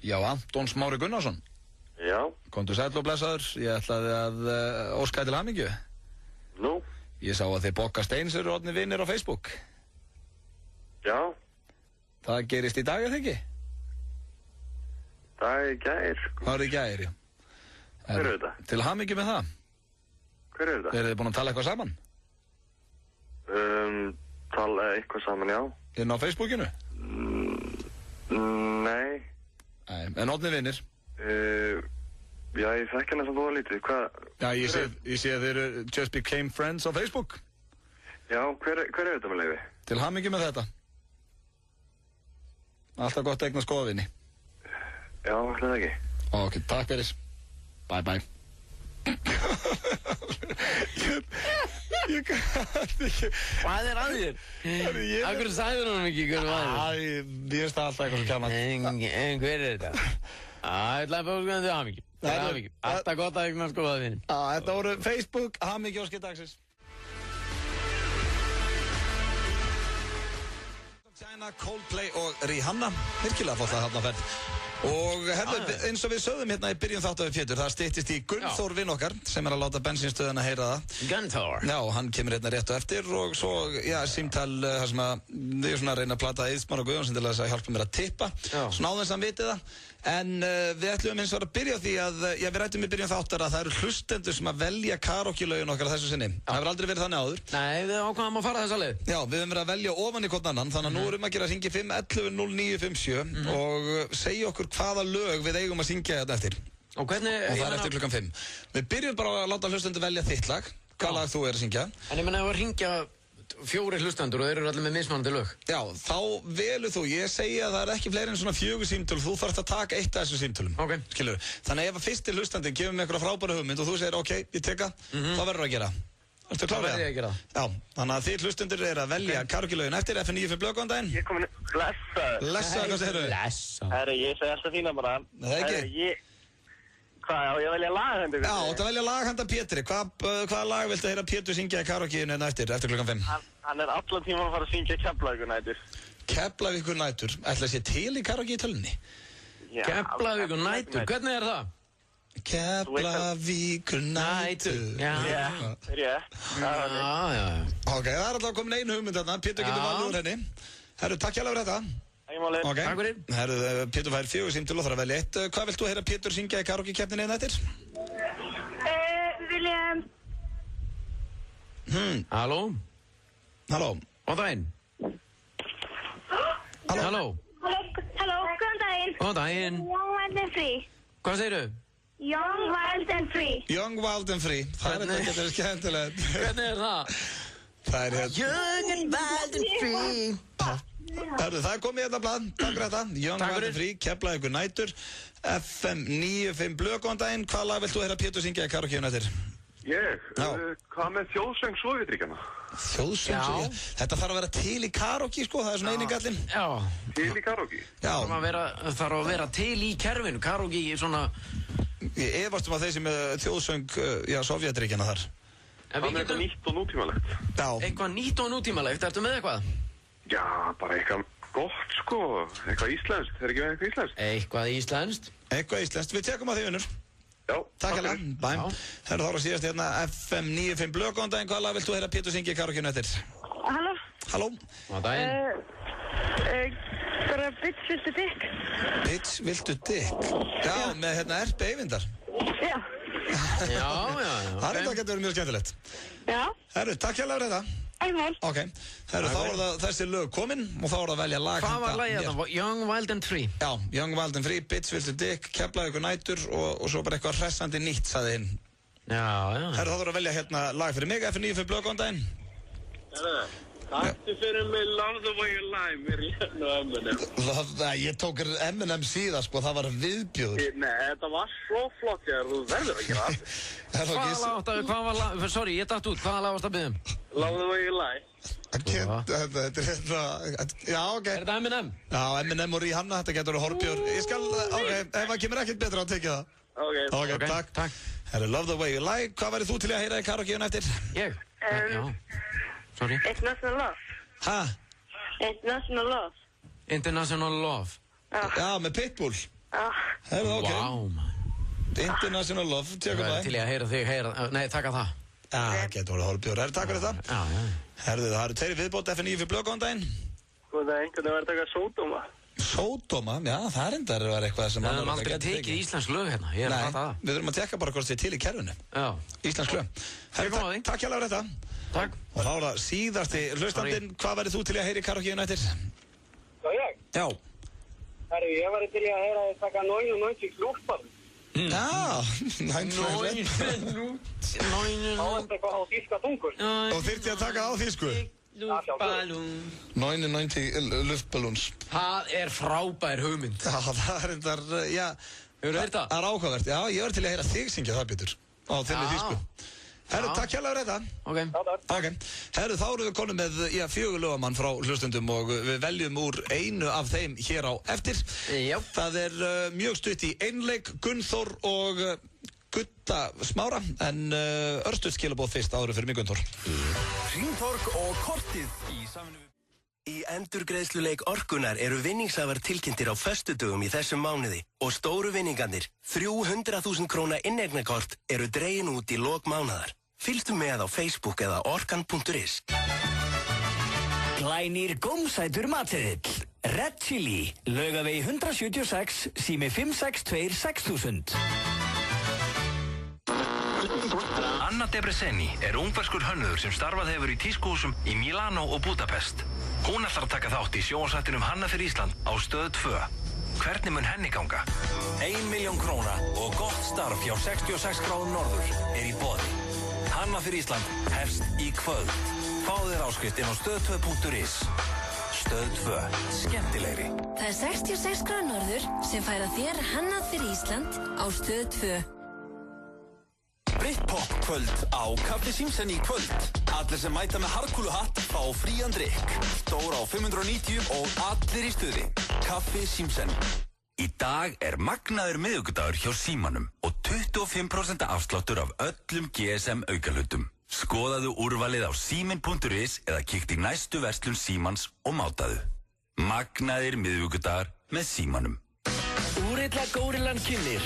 Já, Anton Smári Gunnarsson. Já. Komdu sæll og blessaður. Ég ætlaði að óska þér til hamingju. Nú? Ég sá að þið Bokka Steins eru orðnir vinnir á Facebook. Já. Það gerist í dag, eða ekki? Það er gær. Það er gær, já. Hver er þetta? Til hamingju með það. Hver er þetta? Eru þið búin að tala eitthvað saman? Tala eitthvað saman, já. Inn á Facebookinu? Nei. Nei, en orðnir vinnir? Já, ég þekki hana sem búið lítið. Hvað? Já, ég sé að þið eru just became friends á Facebook. Já, hver er þetta með leiði? Til hamingju með þetta. Alltaf gott að eignast góða vini. Já, hljóða ekki. Ok, takk fyrir. Bye bye. Ég gæti ekki. Hvað er að þér? Akkur sagði hún ekki hvernig var það? Ég veist það alltaf eitthvað sem kemur. En hver er þetta? Ég ætlaði að bóða til hamingju. Alltaf gott að eignast góða vini. Þetta voru Facebook, hamingju óskir dagsins. Coldplay og Rihanna, virkilega fótt það hafna ferð. Og herðu, eins og við sögðum hérna í byrjun þáttaði Pétur, það styttist í Gunnþór vinn okkar sem er að láta bensínstöðina heyra það. Gunnþór? Já, hann kemur hérna rétt og eftir og svo, símtal þar sem að við svona að reyna að plata Eið Smára Guðjónsson til þess að hjálpa mér að tippa, svona áður sem vitið það. En við ætlum eins og að byrja á því að, við rættum í byrjun þáttar að það eru hlustendur sem að velja karaoke-lögin okkar þessu sinni. Það hefur aldrei verið þannig áður. Nei, við ákvæðum að fara þessa leið. Já, við höfum verið að velja ofan í hvort annan, þannig að nú erum að gera hringi 511-0957 og segja okkur hvaða lög við eigum að syngja þetta eftir. Og hvernig... Og það er eftir klukkan 5. Við byrjum bara að láta hlustendur velja þitt lag, hvað lag þú er að syngja. En ég menna að hringja 4 hlustendur og þeir eru allir með mismunandi lög. Já, þá velur þú. Ég segja að það er ekki fleiri en svona 4 símtöl. Þú þarfst að taka eitt af þessu símtölum. Ok. Skilur. Þannig að ef að fyrsti hlustandi gefur mig eitthvað frábæra hugmynd og þú segir ok, ég teka, þá verður að gera. Ertu klár við það? Það verður ég að gera. Já, þannig að þið hlustendur er að velja karaoke-lögin eftir FN95 blöð, góðan daginn. Ég er komin Blessa, hvað segirðu? Herri, ég segi alltaf þína bara. Það er ekki? Hvað, á ég að velja lag hendur? Já, þú velja lag handa Pétri. Hvaða lag viltu heyra Pétur syngja í karaoke-inu eftir klukkan 5? Hann er allan tíma að fara að syngja Keflavíkur nætur. Keflavíkur nætur? Ætla að sé til í karaoke í tölunni? Keflavíkur nætur, hvernig er það? Keflavíkur nætur. Já. Ok, það alltaf komin einu hugmynd þarna. Pétur getur valið úr henni. Herru, takk hérlega fyrir þetta. Takk fyrir. Herru, Pétur fær 4 símtöl og þarf að velja eitt. Hvað vilt þú heyra Pétur syngja í karaoke-keppninni einn eftir? Viljum... Halló? Halló? Góðan daginn. Halló? Halló, góðan daginn. Góðan daginn. Young, Wild and Free. Hvað segirðu? Young, Wild and Free. Young, Wild and Free. Það er þetta getur skemmtilegt. Hvernig er það? Það er hérna. Young and Wild and Free. Herru, það er komið hérna blað. Takk fyrir þetta. Young, Wild and Free, Keflavíkur nætur. FM 95 Blöð, góðan daginn. Hvað lag vilt þú heyra Pétur syngja í karaoke eftir? Hvað með þjóðsöng Sovétríkjanna? Þjóðsöng? Þetta þarf að vera til í karaoke, sko, það er svona einingallinn. Já. Til í karaoke? Já. Þarf að vera til í kerfinu, karaoke í svona... Ég efast að þeir sem er þjóðsöng, Sovétríkjanna þar. Það er eitthvað nýtt og nútímalegt. Já. Eitthvað nýtt og nútímalegt, ertu með eitthvað? Já, bara eitthvað gott, sko. Eitthvað íslenskt, er ekki með eitthvað íslenskt? Eitthvað íslenskt. Eitthvað íslenskt, við tekum á því vinnur. Já, takk hérlega, bæm. Það eru þá að síðast hérna FM 95 Blöð, góðan daginn, hvað lag vilt þú heyra Pétur syngja í karaoke eftir? Halló? Halló? Góðan daginn. Bara Bitch, viltu dick? Bitch, viltu dick? Já, með hérna Erpi Eyvindar. Já. Já. Það er þetta getur verið mjög skemmtilegt. Já. Herru, takk hérlega fyrir þetta. Einhver. Ok, herru, þá er það þessi lög komin og þá er það að velja lag. Hvað var lagið þetta? Young, Wild and Free? Já, Young, Wild and Free, Bitch, viltu dick, Keflavíkur nætur og svo bara eitthvað hressandi nýtt, sagði hinn. Já. Herru, þá þarf að velja hérna lag fyrir mig, FM 95 Blöð, góðan daginn. Takk fyrir mig Love the Way You Lie með Rihanna og Eminem. Ég tók Eminem síðan, sko, það var viðbjóður. Nei, þetta var svo flott, þú verður að gera það. Sorry, ég datt út, hvaða lag varst að byggja um? Love the Way You Lie. Þetta er hérna, já, ok. Er þetta Eminem? Já, Eminem og Rihanna, þetta getur verið Horbjörn. Ég skal, ok, ef það kemur ekkert betra að tekja það. Ok, takk. Herru, Love the Way You Lie, hvað væri þú til að heyra í karaokeun eftir? Ég? Já. Sorry. International Love. Hæ? International Love. International Love. Já, með Pitbull. Já. Herru, ok. Wow, man. International Love, tjekkum það. Til ég að heyra þig heyra, nei, taka það. Já, getur verið Horbjörn. Herru, takk fyrir þetta. Já. Herru, það eru 2 viðbót FN 95 Blöð, góðan daginn. Góðan daginn, hvernig var þetta eitthvað Sódóma? Sódóma? Já, það er enda að vera eitthvað sem... Við höfum aldrei tekið íslensk lög hérna, ég er að fatta það. Nei, við þurfum að tekka bara hvort þið er til í kerfinu. Já. Íslensk lög. Takk hérlega fyrir þetta. Takk. Og þá er það síðasti hlustandinn, hvað væri þú til að heyra í karaokeun eftir? Já, ég? Já. Herru, ég væri til að heyra þið taka 99 klúfball. Já, 99. Þá er þetta eitthvað á þýska tungur. Og þyrfti að taka á þýsku? Luftballón. 99 luftballons. Það er frábær hugmynd. Já, það er endar, já. Hefur þú heyrt það? Það er áhugavert, já, ég var til að heyra þig syngja það, Pétur. Á þinni þýsku. Herru, takk hérlega fyrir þetta. Ok. Herru, þá erum við konum með 4 lögamann frá hlustundum og við veljum úr einu af þeim hér á eftir. Já. Það er mjög stutt í einleik, Gunnþór og Gutta Smára, en örstuð skilabóð fyrst áður fyrir mig, Gunnþór. Hringtorg og kortið í samvinnu. Í endurgreiðsluleik Orkunar eru vinningshafar tilkynntir á föstudögum í þessum mánuði og stóru vinningarnir, 300.000 króna inneignarkort, eru dregin út í lok mánaðar. Fylgstu með á Facebook eða orkan.is. Glænýr gómsætur matseðill. Red Chili, Laugavegi 176, sími 562 6000. Anna Debreceni er ungverskur hönnuður sem starfað hefur í tískuhúsum í Milano og Budapest. Hún ætlar að taka þátt í sjónvarpsþættinum Hanna fyrir Ísland á Stöð 2. Hvernig mun henni ganga? 1 milljón króna og gott starf hjá 66 gráðum norður er í boði. Hanna fyrir Ísland hefst í kvöld. Fáðu þér áskrift inn á stöð2.is. Stöð 2. Skemmtilegri. Það er 66 gráður norður sem færa þér Hanna fyrir Ísland á Stöð 2. Britpop kvöld á Kaffi Simpson í kvöld. Allir sem mæta með harkúluhatt fá frían drykk. Stór á 590 og allir í stuði. Kaffi Simpson. Í dag er magnaður miðvikudagur hjá Símanum og 25% afsláttur af öllum GSM aukalutum. Skoðaðu úrvalið á símin.is eða kíkt í næstu verslun Símans og mátaðu. Magnaðir miðvikudagar með Símanum. Úrilla Górillan kynnir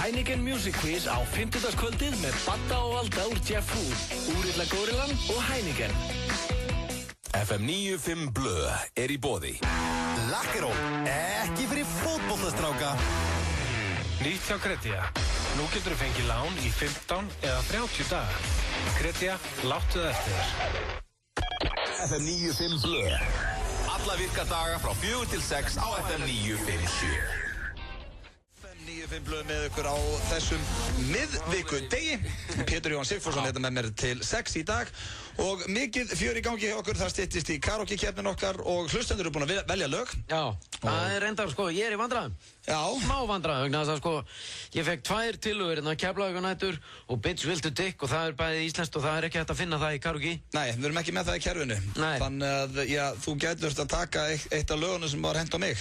Heineken Music Quiz á 50-kvöldið með Badda og Valda úr Jeff Food, Úrilla Górillan og Heineken. FM 95 Blö í boði. Lakkeró, ekki fyrir fótboltastráka. Nýtt hjá Kredja. Nú getur þú fengið lán í 15 eða 30 daga. Kredja, láttu það eftir þér. FM 95 Blö. Alla virka daga frá 4 til 6 á FM 957. FM 95 Blö með ykkur á þessum miðvikudegi. Pétur Jóhann Sigfússon með mér til 6 í dag. Og mikið fjör í gangi hjá okkur, það styttist í karaoke-keppnin okkar og hlustendur eru búin að velja lög. Já, það reyndar sko, ég í vandræðum. Já. Smá vandræðum, vegna þess að sko, ég fekk 2 tillögur hérna, Keflavíkur og Bitch Will to Dick og það bæði íslenskt og það ekki hægt að finna það í karaoke. Nei, við erum ekki með það í kerfinu. Nei. Þannig að, já, þú gætur að taka eitt af lögunum sem var hent á mig.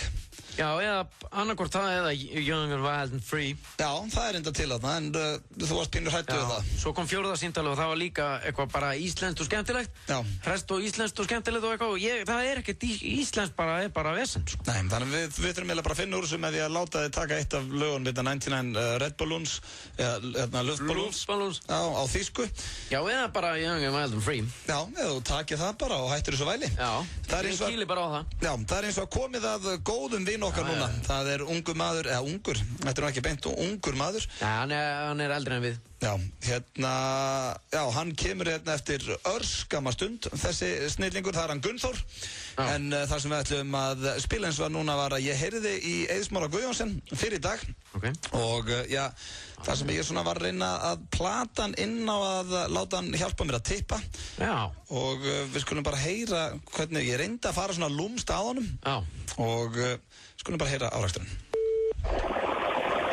Já, eða annarkvort það eða Young and Wild and Free. Já, það enda til þarna, en þú varst pínur hræddur við það. Svo kom 4. símtalið og það var líka eitthvað bara íslenskt og skemmtilegt. Já. Hrest og íslenskt og skemmtilegt og eitthvað og það ekkert íslenskt bara vesen, sko. Nei, þannig við þurfum eiginlega bara að finna úr þessu með því að láta þið taka eitt af lögunum við 99 Red Balloons, eða Luftballons, já, á þýsku. Já, eða bara Young and Wild and Free. Já, eða þú takir það bara og hættir þessu væli. Já, ég kýli bara á það. Já, það eins og komið að góðum vin okkar núna. Það ungur maður, eða ungur, þetta ekki beint ungur maður. Já, hann eldri en við. Já, já, hann kemur eftir örskamma stund, þessi snillingur, það hann Gunnþór. Já. En það sem við ætlum að spila eins og núna var að ég heyrði í Eið Guðjónsson fyrir í dag. Okay. Og já, það sem ég svona var að reyna að plata hann inn á að láta hann hjálpa mér að tippa. Já. Og við skulum bara heyra hvernig ég reyndi að fara svona lúmst á honum. Já. Og skulum bara heyra áræksturinn.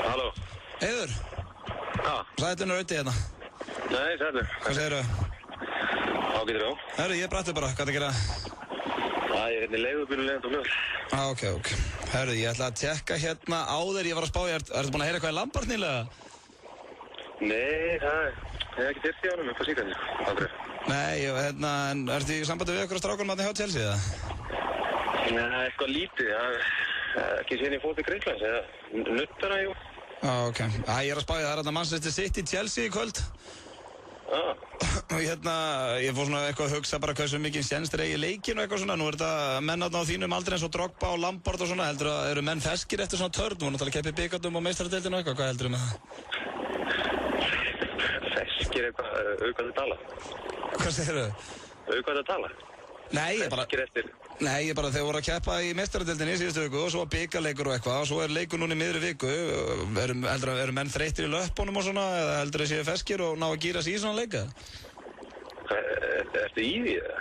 Halló. Heiður. Já. Sætun Rauti hérna. Nei, sætun. Hvað segirðu? Ágætur á. Herru, ég brætti bara, hvað það gera? Ég hérna í leigubílu leiðandi og fljóð. Ok. Herru, ég ætla að tjekka hérna áður ég var að spá. Ertu búin að heyra eitthvað í Lampard nýlega? Nei, það ekki þyrst í ánum, eitthvað síkandi. Aldrei. Nei, hérna, en ertu í sambandi við ykkur á strákunum að þið hjá Chelsea, eða? Nei, eitthvað lítið, ekki síðan ég fór til Greiklands, eða nuttara, jú. Ok. Ég er að spá, það er hérna Manchester City Chelsea í kvöld. Og hérna, ég fór svona eitthvað að hugsa bara hversu mikið séns þeir eigi leikinn og eitthvað svona. Nú þetta menn á þínum aldrei eins og Drogba og Lampard og svona. Heldur að eru menn feskir eftir svona törn? Þú voru náttúrulega keppið bikarnum og meistaradeildinu og eitthvað. Hvað heldur með það? Feskir eitthvað, auðvitað að tala. Hvað segir þau? Auðvitað að tala. Nei, ég bara þeir voru að keppa í meistaradeildinu í síðustu viku og svo bikarleikur og eitthvað og svo leikur núna í miðri viku. Eru menn þreyttir í löppunum og svona eða heldur þeir séu feskir og ná að gíra sig í svona leika? Ertu í því það?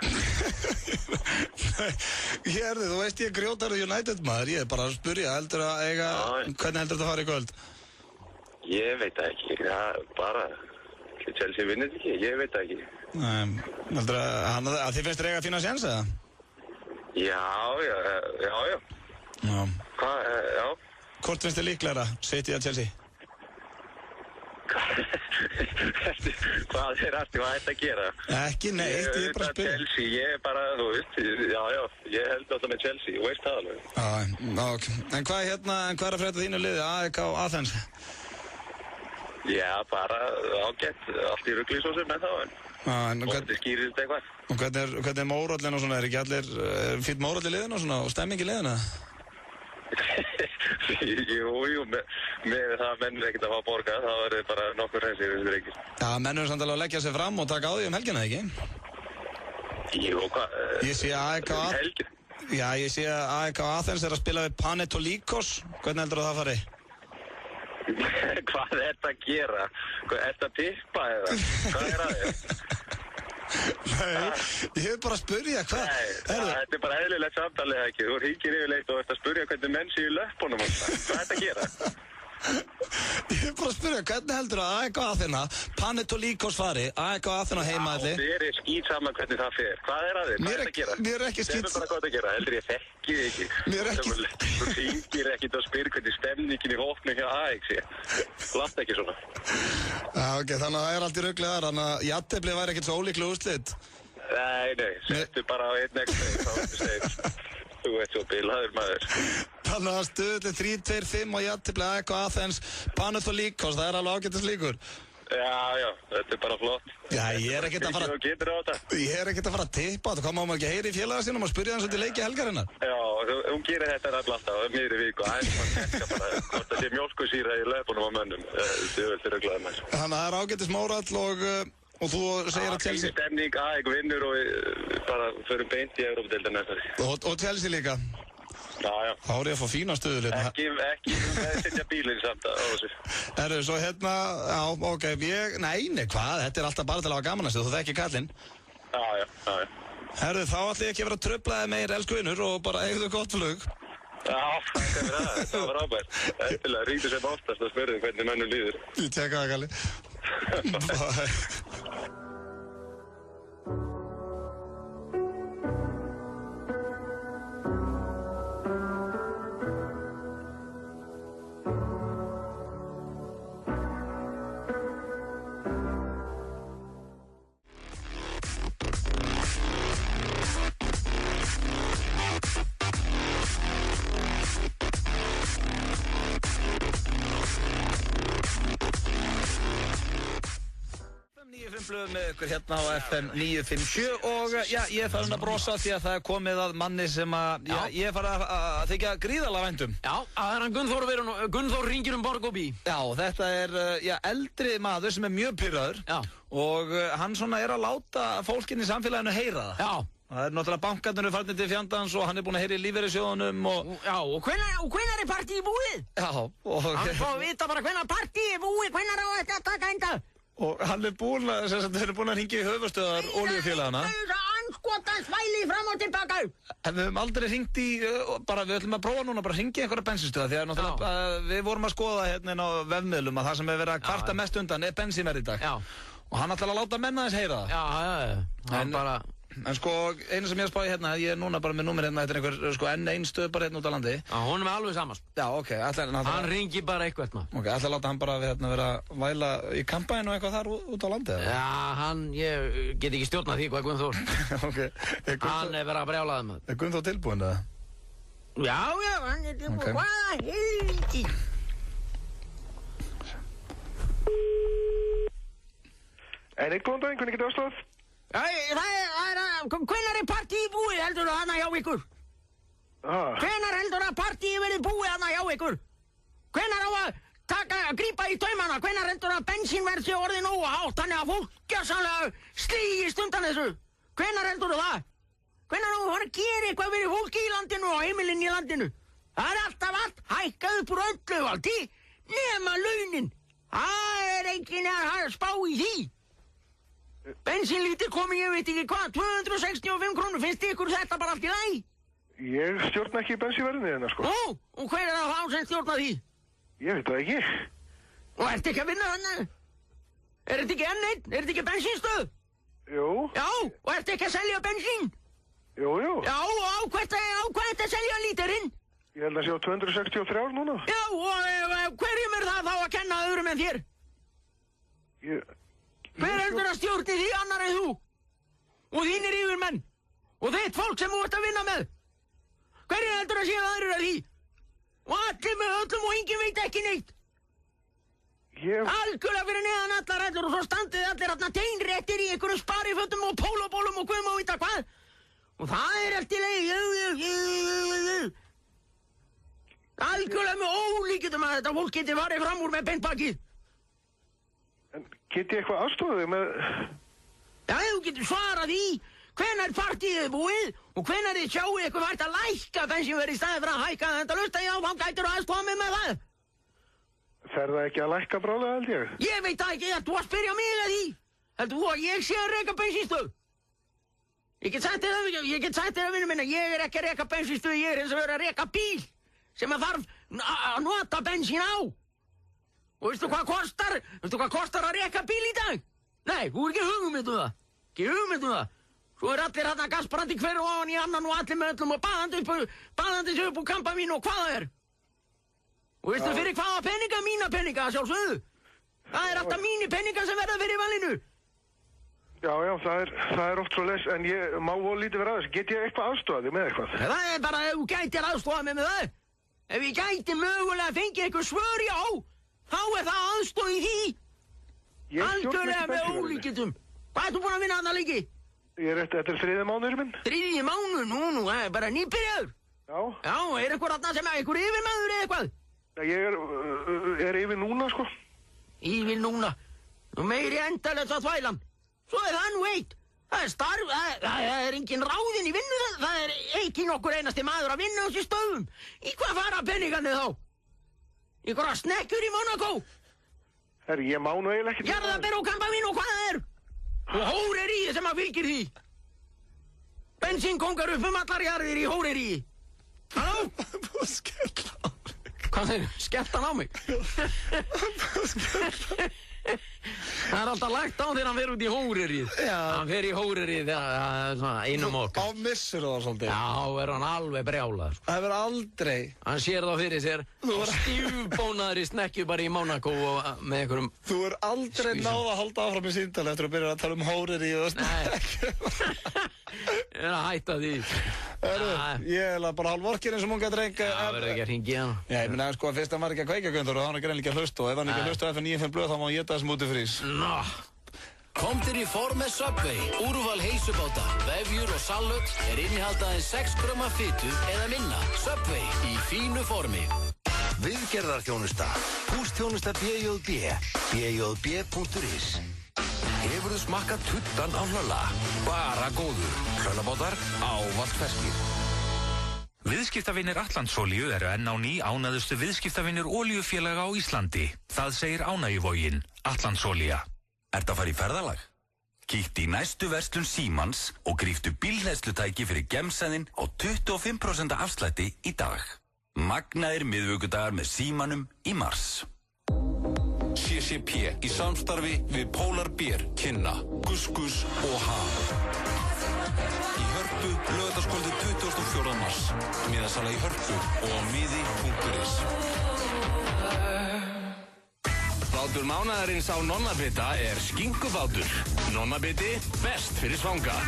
Nei, þú veist ég er grjótarður United maður, ég er bara að spyrja, hvernig heldur þetta að fara í kvöld? Ég veit það ekki, bara Chelsea vinnir ekki, ég veit það ekki. Nei, heldur að þið finnst þér eiga að finna séns eða? Já. Hvað, já. Hvort finnst þér líklegra, City eða Chelsea? Hvað er að gera? Ekki neitt, ég er bara að spyrja. Chelsea, ég er bara, þú veist, ég held alltaf með Chelsea, þú veist það alveg. Ok. En hvað er að frétta þínu liði, AEK og Athens? Já, bara ágætt, allt í rugli svo sem með þá, en þetta skýrir þetta eitthvað. Og hvernig er móróllin og svona, er ekki allir fýtt móróll í liðinu og svona, og stemming í liðinu? Jú, með það að menn er ekkert að fá að borga, þá er þetta bara nokkur hreinsir við þessu reykir. Já, menn er samt alveg að leggja sig fram og taka á því helgina, ekki? Jú, hvað? Ég sé að AEK Athens er að spila við Panetolikos, hvernig heldur það fari? Hvað er þetta að gera? Er þetta að tippa eða? Hvað er aðeins? Nei, ég hef bara að spyrja hvað. Þetta er bara eðlilegt samtalið ekki. Þú hringir yfirleitt og ert að spyrja hvernig menn séu í löppunum. Hvað er þetta að gera? Ég hef bara að spyrja, hvernig heldur að AEK Athena, Panetolikos fari, AEK Athena heimaðli? Já, þér er skýt saman hvernig það fer. Hvað er aðeins? Hvað er þetta að gera? Mér er ekki skýt. Það er bara hvað að gera. Heldur ég þekki þig ekki. Mér er ekki. Þú hringir ekkit og spyr hvernig stemningin í hópnum hjá AEK sé. Látt ekki svona. Já, ok, þannig að það er allt í rugli þar, þannig að jafntefli væri ekkert svo ólíklega úrslit. Nei, settu bara á einn ekstra, þá ertu segir. Þú veit svo bilaður maður. Þannig að stöðli 3-2-5 og jafntefli AEK Athens Panathinaikos, það alveg ágætis líkur. Já, þetta bara flott. Já, ég er ekkert að fara að tippa þetta. Hvað má maður ekki heyri í félaga sínum og spyrja hann svolítið leiki helgarinnar? Já, hún gerir þetta alltaf á miðri viku. Það er bara að tekka bara hvort það sé mjólkusýra í löpunum á mönnum. Þetta er glæðið með. Þannig að það er ágætis mórall og þú segir að Chelsea... Já, stemning, AEK vinnur og bara förum beint í Evrópudeildina næsta því. Og Chelsea líka? Já. Þá er ég að fá fína stöðu hérna. Ekki setja bílinn samt á þessu. Svo já, ok, nei, hvað? Þetta er alltaf bara til að hafa gaman að þú þekki kallinn. Já. Þá ætla ég ekki að vera að trufla þig meir, elsku vinur, og bara eigðu gott flug. Já, það var ábært. Eftirlega, ringdu sem oftast og spurðu hvernig mönnum líður. Ég tjekka það, Kalli. Bye. Með ykkur hérna á FM 957 og ég er farin að brosa því að það er komið að manni sem ég er farin að þykja gríðarlega vænt Já, það er hann Gunnþór ringir Borg og Bí. Já, þetta er eldri maður sem er mjög pirraður og hann svona er að láta fólkinn í samfélaginu heyra það. Já. Það er náttúrulega bankarnir farnir til fjandans og hann er búinn að heyra í lífeyrissjóðunum og hvenær er partíið búið? Já, og... Hann fá að vita bara hvenær partíið er búið, hvenær á þetta að taka enda? Og hann er búinn að hringja í höfuðstöðar olíufélagana. Það er anskotans væli fram og tilbaka. En við höfum aldrei hringt í, við ætlum að prófa núna bara að hringja í einhverja bensinstöða því að náttúrulega við vorum að skoða hérna inn á vefmiðlum að það sem er verið að kvarta mest undan er bensínverð í dag. Já. Og hann ætlar að láta menna þess heyra það. En sko, einu sem ég spáði hérna, ég er núna bara með númer hérna, þetta er einhver N1 stöð bara hérna út á landi. Já, hún er með alveg samast. Já, ok. Hann ringi bara eitthvað maður. Ok, ætla að láta hann bara vera að væla í kampæn og eitthvað þar út á landi? Já, ég get ekki stjórnað því hvað Gunnþór. Ok. Hann er verið að brjálaði maður. Er Gunnþór tilbúin eða? Já, hann er tilbúin. Hvaða helgi? Góðan daginn, hvernig getur ástofað? Hvenær er partíið búið, heldur þú hana hjá ykkur? Hvenær heldur að partíið verið búið hana hjá ykkur? Hvenær á að grípa í taumana? Hvenær heldur að bensínverð sé orðið nógu hátt þannig að fólk gjörsamlega slígist undan þessu? Hvenær heldur þú það? Hvenær á að fara að gera eitthvað fyrir fólki í landinu og heimilin í landinu? Það er alltaf allt hækkað upp úr öllu valdi nema launin. Það er enginn að spá í því. Bensínlítir komi, ég veit ekki hvað, 265 krónur, finnst ykkur þetta bara allt í lagi? Ég stjórna ekki bensínverðinni hérna, sko. Ó, og hver er það þá sem stjórna því? Ég veit það ekki. Og ertu ekki að vinna þarna? Er þetta ekki N1? Er þetta ekki bensínstöð? Jú. Já, og ertu ekki að selja bensín? Jú. Já, og á hvað ertu að selja lítirinn? Ég held að sé á 263 núna. Já, og hverjum er það þá að kenna öðrum en þér? Hver heldur að stjórni því annar en þú? Og þínir yfirmenn? Og þitt fólk sem þú ert að vinna með? Hverju heldur að séu aðrir að því? Og allir með öllum og enginn veit ekki neitt? Algjörlega fyrir neðan allar hellur og svo standið allir þarna teinréttir í einhverjum sparifötum og pólóbólum og guðum og vita hvað? Og það er allt í leið. Algjörlega með ólíkjum að þetta fólk geti farið fram úr með beintbakið. Get ég eitthvað aðstofið með... Já, þú getur svarað í hvenær partíið er búið og hvenær þið sjáu eitthvað vært að lækka bensínverð í staðið fyrir að hækka þetta lusta ég á, þá gætur þú aðstofa mig með það. Fer það ekki að lækka bráðlega, held ég? Ég veit ekki að þú að spyrja mig að því. Heldur þú að ég sé að reka bensínstöð? Ég get sagt þér að vinnu minna, ég er ekki að reka bensínstöð, ég er eins og verið að reka bíl sem að þarf að nota bensín á. Og veistu hvað kostar að reka bíl í dag? Nei, þú er ekki hugmynd um það. Svo er allir hérna gasbrandi hver og ofan í annan og allir með öllum og baðandi sig upp úr kampavín og hvað það er. Og veistu fyrir hvaða peninga? Mína peninga, sjálfsögðu. Það er alltaf mínir peninga sem verða fyrir valinu. Já, það er oft svo les, en ég má lítið vera aðeins. Get ég eitthvað aðstofað þig með eitthvað? Það er bara að þú gætir aðstofað mig með það. ef ég gæti mögulega að fengið eitthvað svör já, þá það aðstoð í því. Algjörlega með ólíkindum. Hvað ertu búin að vinna þarna lengi? Þetta er 3. mánuður minn. 3. mánuður? Nú, það bara nýbyrjaður. Já. Já, eitthvað þarna sem eitthvað yfirmaður eða eitthvað? Ég er yfir núna, sko. Yfir núna? Nú meiri endalegt að þvælan. Svo það nú eitt. Það starf, það engin ráðinn í vinnu, það ekki nokkur einasti maður að vinna á sér stöðum. Í hvað fara peningarnir þá? Í hverja snekkjur í Monaco? Ég má nú eiginlega ekki... Jarðaber og kampavín og hvað það er? Og hóreríi sem að fylgir því. Bensínkongar upp allar jarðir í hóreríi. Halló? Búið skella á mig. Hvað þeir? Skellt hann á mig? Það alltaf lagt á þegar hann fer út í hóreríð. Hann fer í hóreríð einum okkar. Á missur það svolítið. Já, hann alveg brjálaður. Það hefur aldrei. Hann sér það fyrir sér. Stífbónaður í snekkju bara í Monaco og með einhverjum... Þú er aldrei náð að halda áfram í síndali eftir að byrja að tala hóreríð og snekkju. Ég er að hætta því. Ég er bara hálfvorkir eins og munga dreng. Já, verður ekki að hringja hann. Já, ég minna sko að fyrst hann var ekki að kveikja Gunnþór og hann er greinlega ekki að hlusta og ef hann ekki að hlusta á FM 95 blöð þá má ég geta þessum út í frís. Komdir í form með Subway. Úrval heilsubáta, vefjur og salut er innihaldaðin 6 grömmar fitu eða minna. Subway í fínu formi. Viðgerðarþjónusta. Húsþjónusta BJB. BJB.is. Hefurðu smakkað tuttan á Hlölla? Bara góður. Hlöllabátar ávallt ferskir. Viðskiptavinir Atlandsolíu eru enn á ný ánægðustu viðskiptavinir olíufélaga á Íslandi. Það segir ánægjuvoginn, Atlandsolía. Ertu að fara í ferðalag? Kíktu í næstu verslun Símans og gríftu bílhleðslutæki fyrir gemsaðinn á 25% afslætti í dag. Magnaðir miðvikudagar með Símanum í mars. CCP í samstarfi við Polar Beer, Kynna, Gus og Ham. Í Hörpu, laugardagskvöldið 24. mars. Miðasala í Hörpu og á miði.is. Bátur mánaðarins á Nonnabita er skinkubátur. Nonnabiti, best fyrir svanga.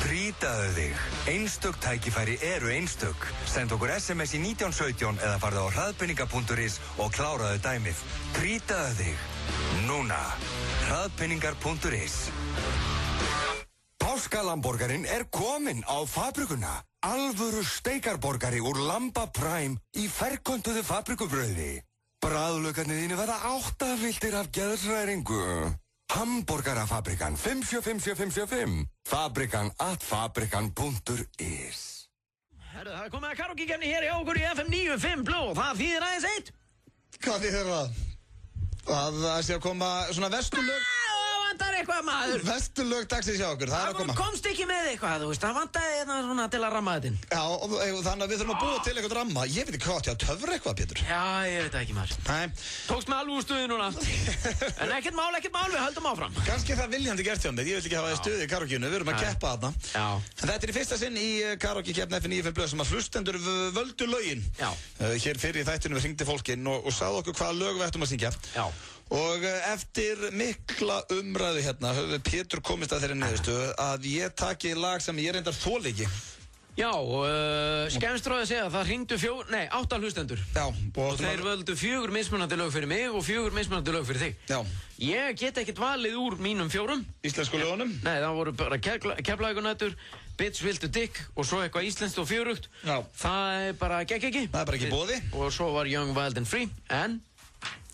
Prýtaðu þig. Einstök tækifæri eru einstök. Send okkur SMS í 1917 eða farðu á hraðpenningar.is og kláraðu dæmið. Prýtaðu þig. Núna. Hraðpenningar.is. Páskalamborgarinn er kominn á fabrikuna. Alvöru steikarborgari úr Lamba Prime í ferkontuðu fabrikubrauði. Bragðlaukarnir þínu verða 8 viltir af geðsræringu. Hamborgarafabrikan 57575. Fabrikan@fabrikan.is. Herru, það er komið að karaoke-keppni hér hjá okkur í FM 95 Blue og það þýðir aðeins eitt. Hvað þýðir það? Það sé að koma svona vesturlög. Vantar eitthvað maður. Vesturlög dagsins hjá okkur, það er að koma. Komst ekki með eitthvað, þú veist, það vantaði svona til að ramma þetta inn. Já, og þannig að við þurfum að búa til eitthvað ramma. Ég veit ekki hvað til að töfra eitthvað, Pétur. Já, ég veit ekki maður. Nei. Tókst með alveg úr stuði núna. En ekkert mál, við höldum áfram. Kannski það viljandi gert hjá mig, ég vil ekki hafa það stuði í karaokeinu, við erum að keppa þarna. Já. En þetta er í fyrsta sinn í karaoke-keppni FM 95 Blöð sem að hlustendur völdu lögin. Já. Hér fyrir í þættinu við hringdi fólkin og sagði okkur hvaða lög við ættum að syngja. Já. Og eftir mikla umræðu hérna höfðu Pétur komist að þeirri niðurstöðu að ég taki lag sem ég reyndar þoli ekki. Já, skemmst frá að segja að það hringdu 8 hlustendur. Já. Og þeir völdu 4 mismunandi lög fyrir mig og 4 mismunandi lög fyrir þig. Já. Ég get ekkert valið úr mínum 4. Íslensku lögunum? Nei, það voru bara Keflavíkurnætur, Bitch Viltu Dick og svo eitthvað íslenskt og fjörugt. Já. Það er bara gekk ekki. Það er bara ekki í boði. Og svo var Young, Wild and Free, en...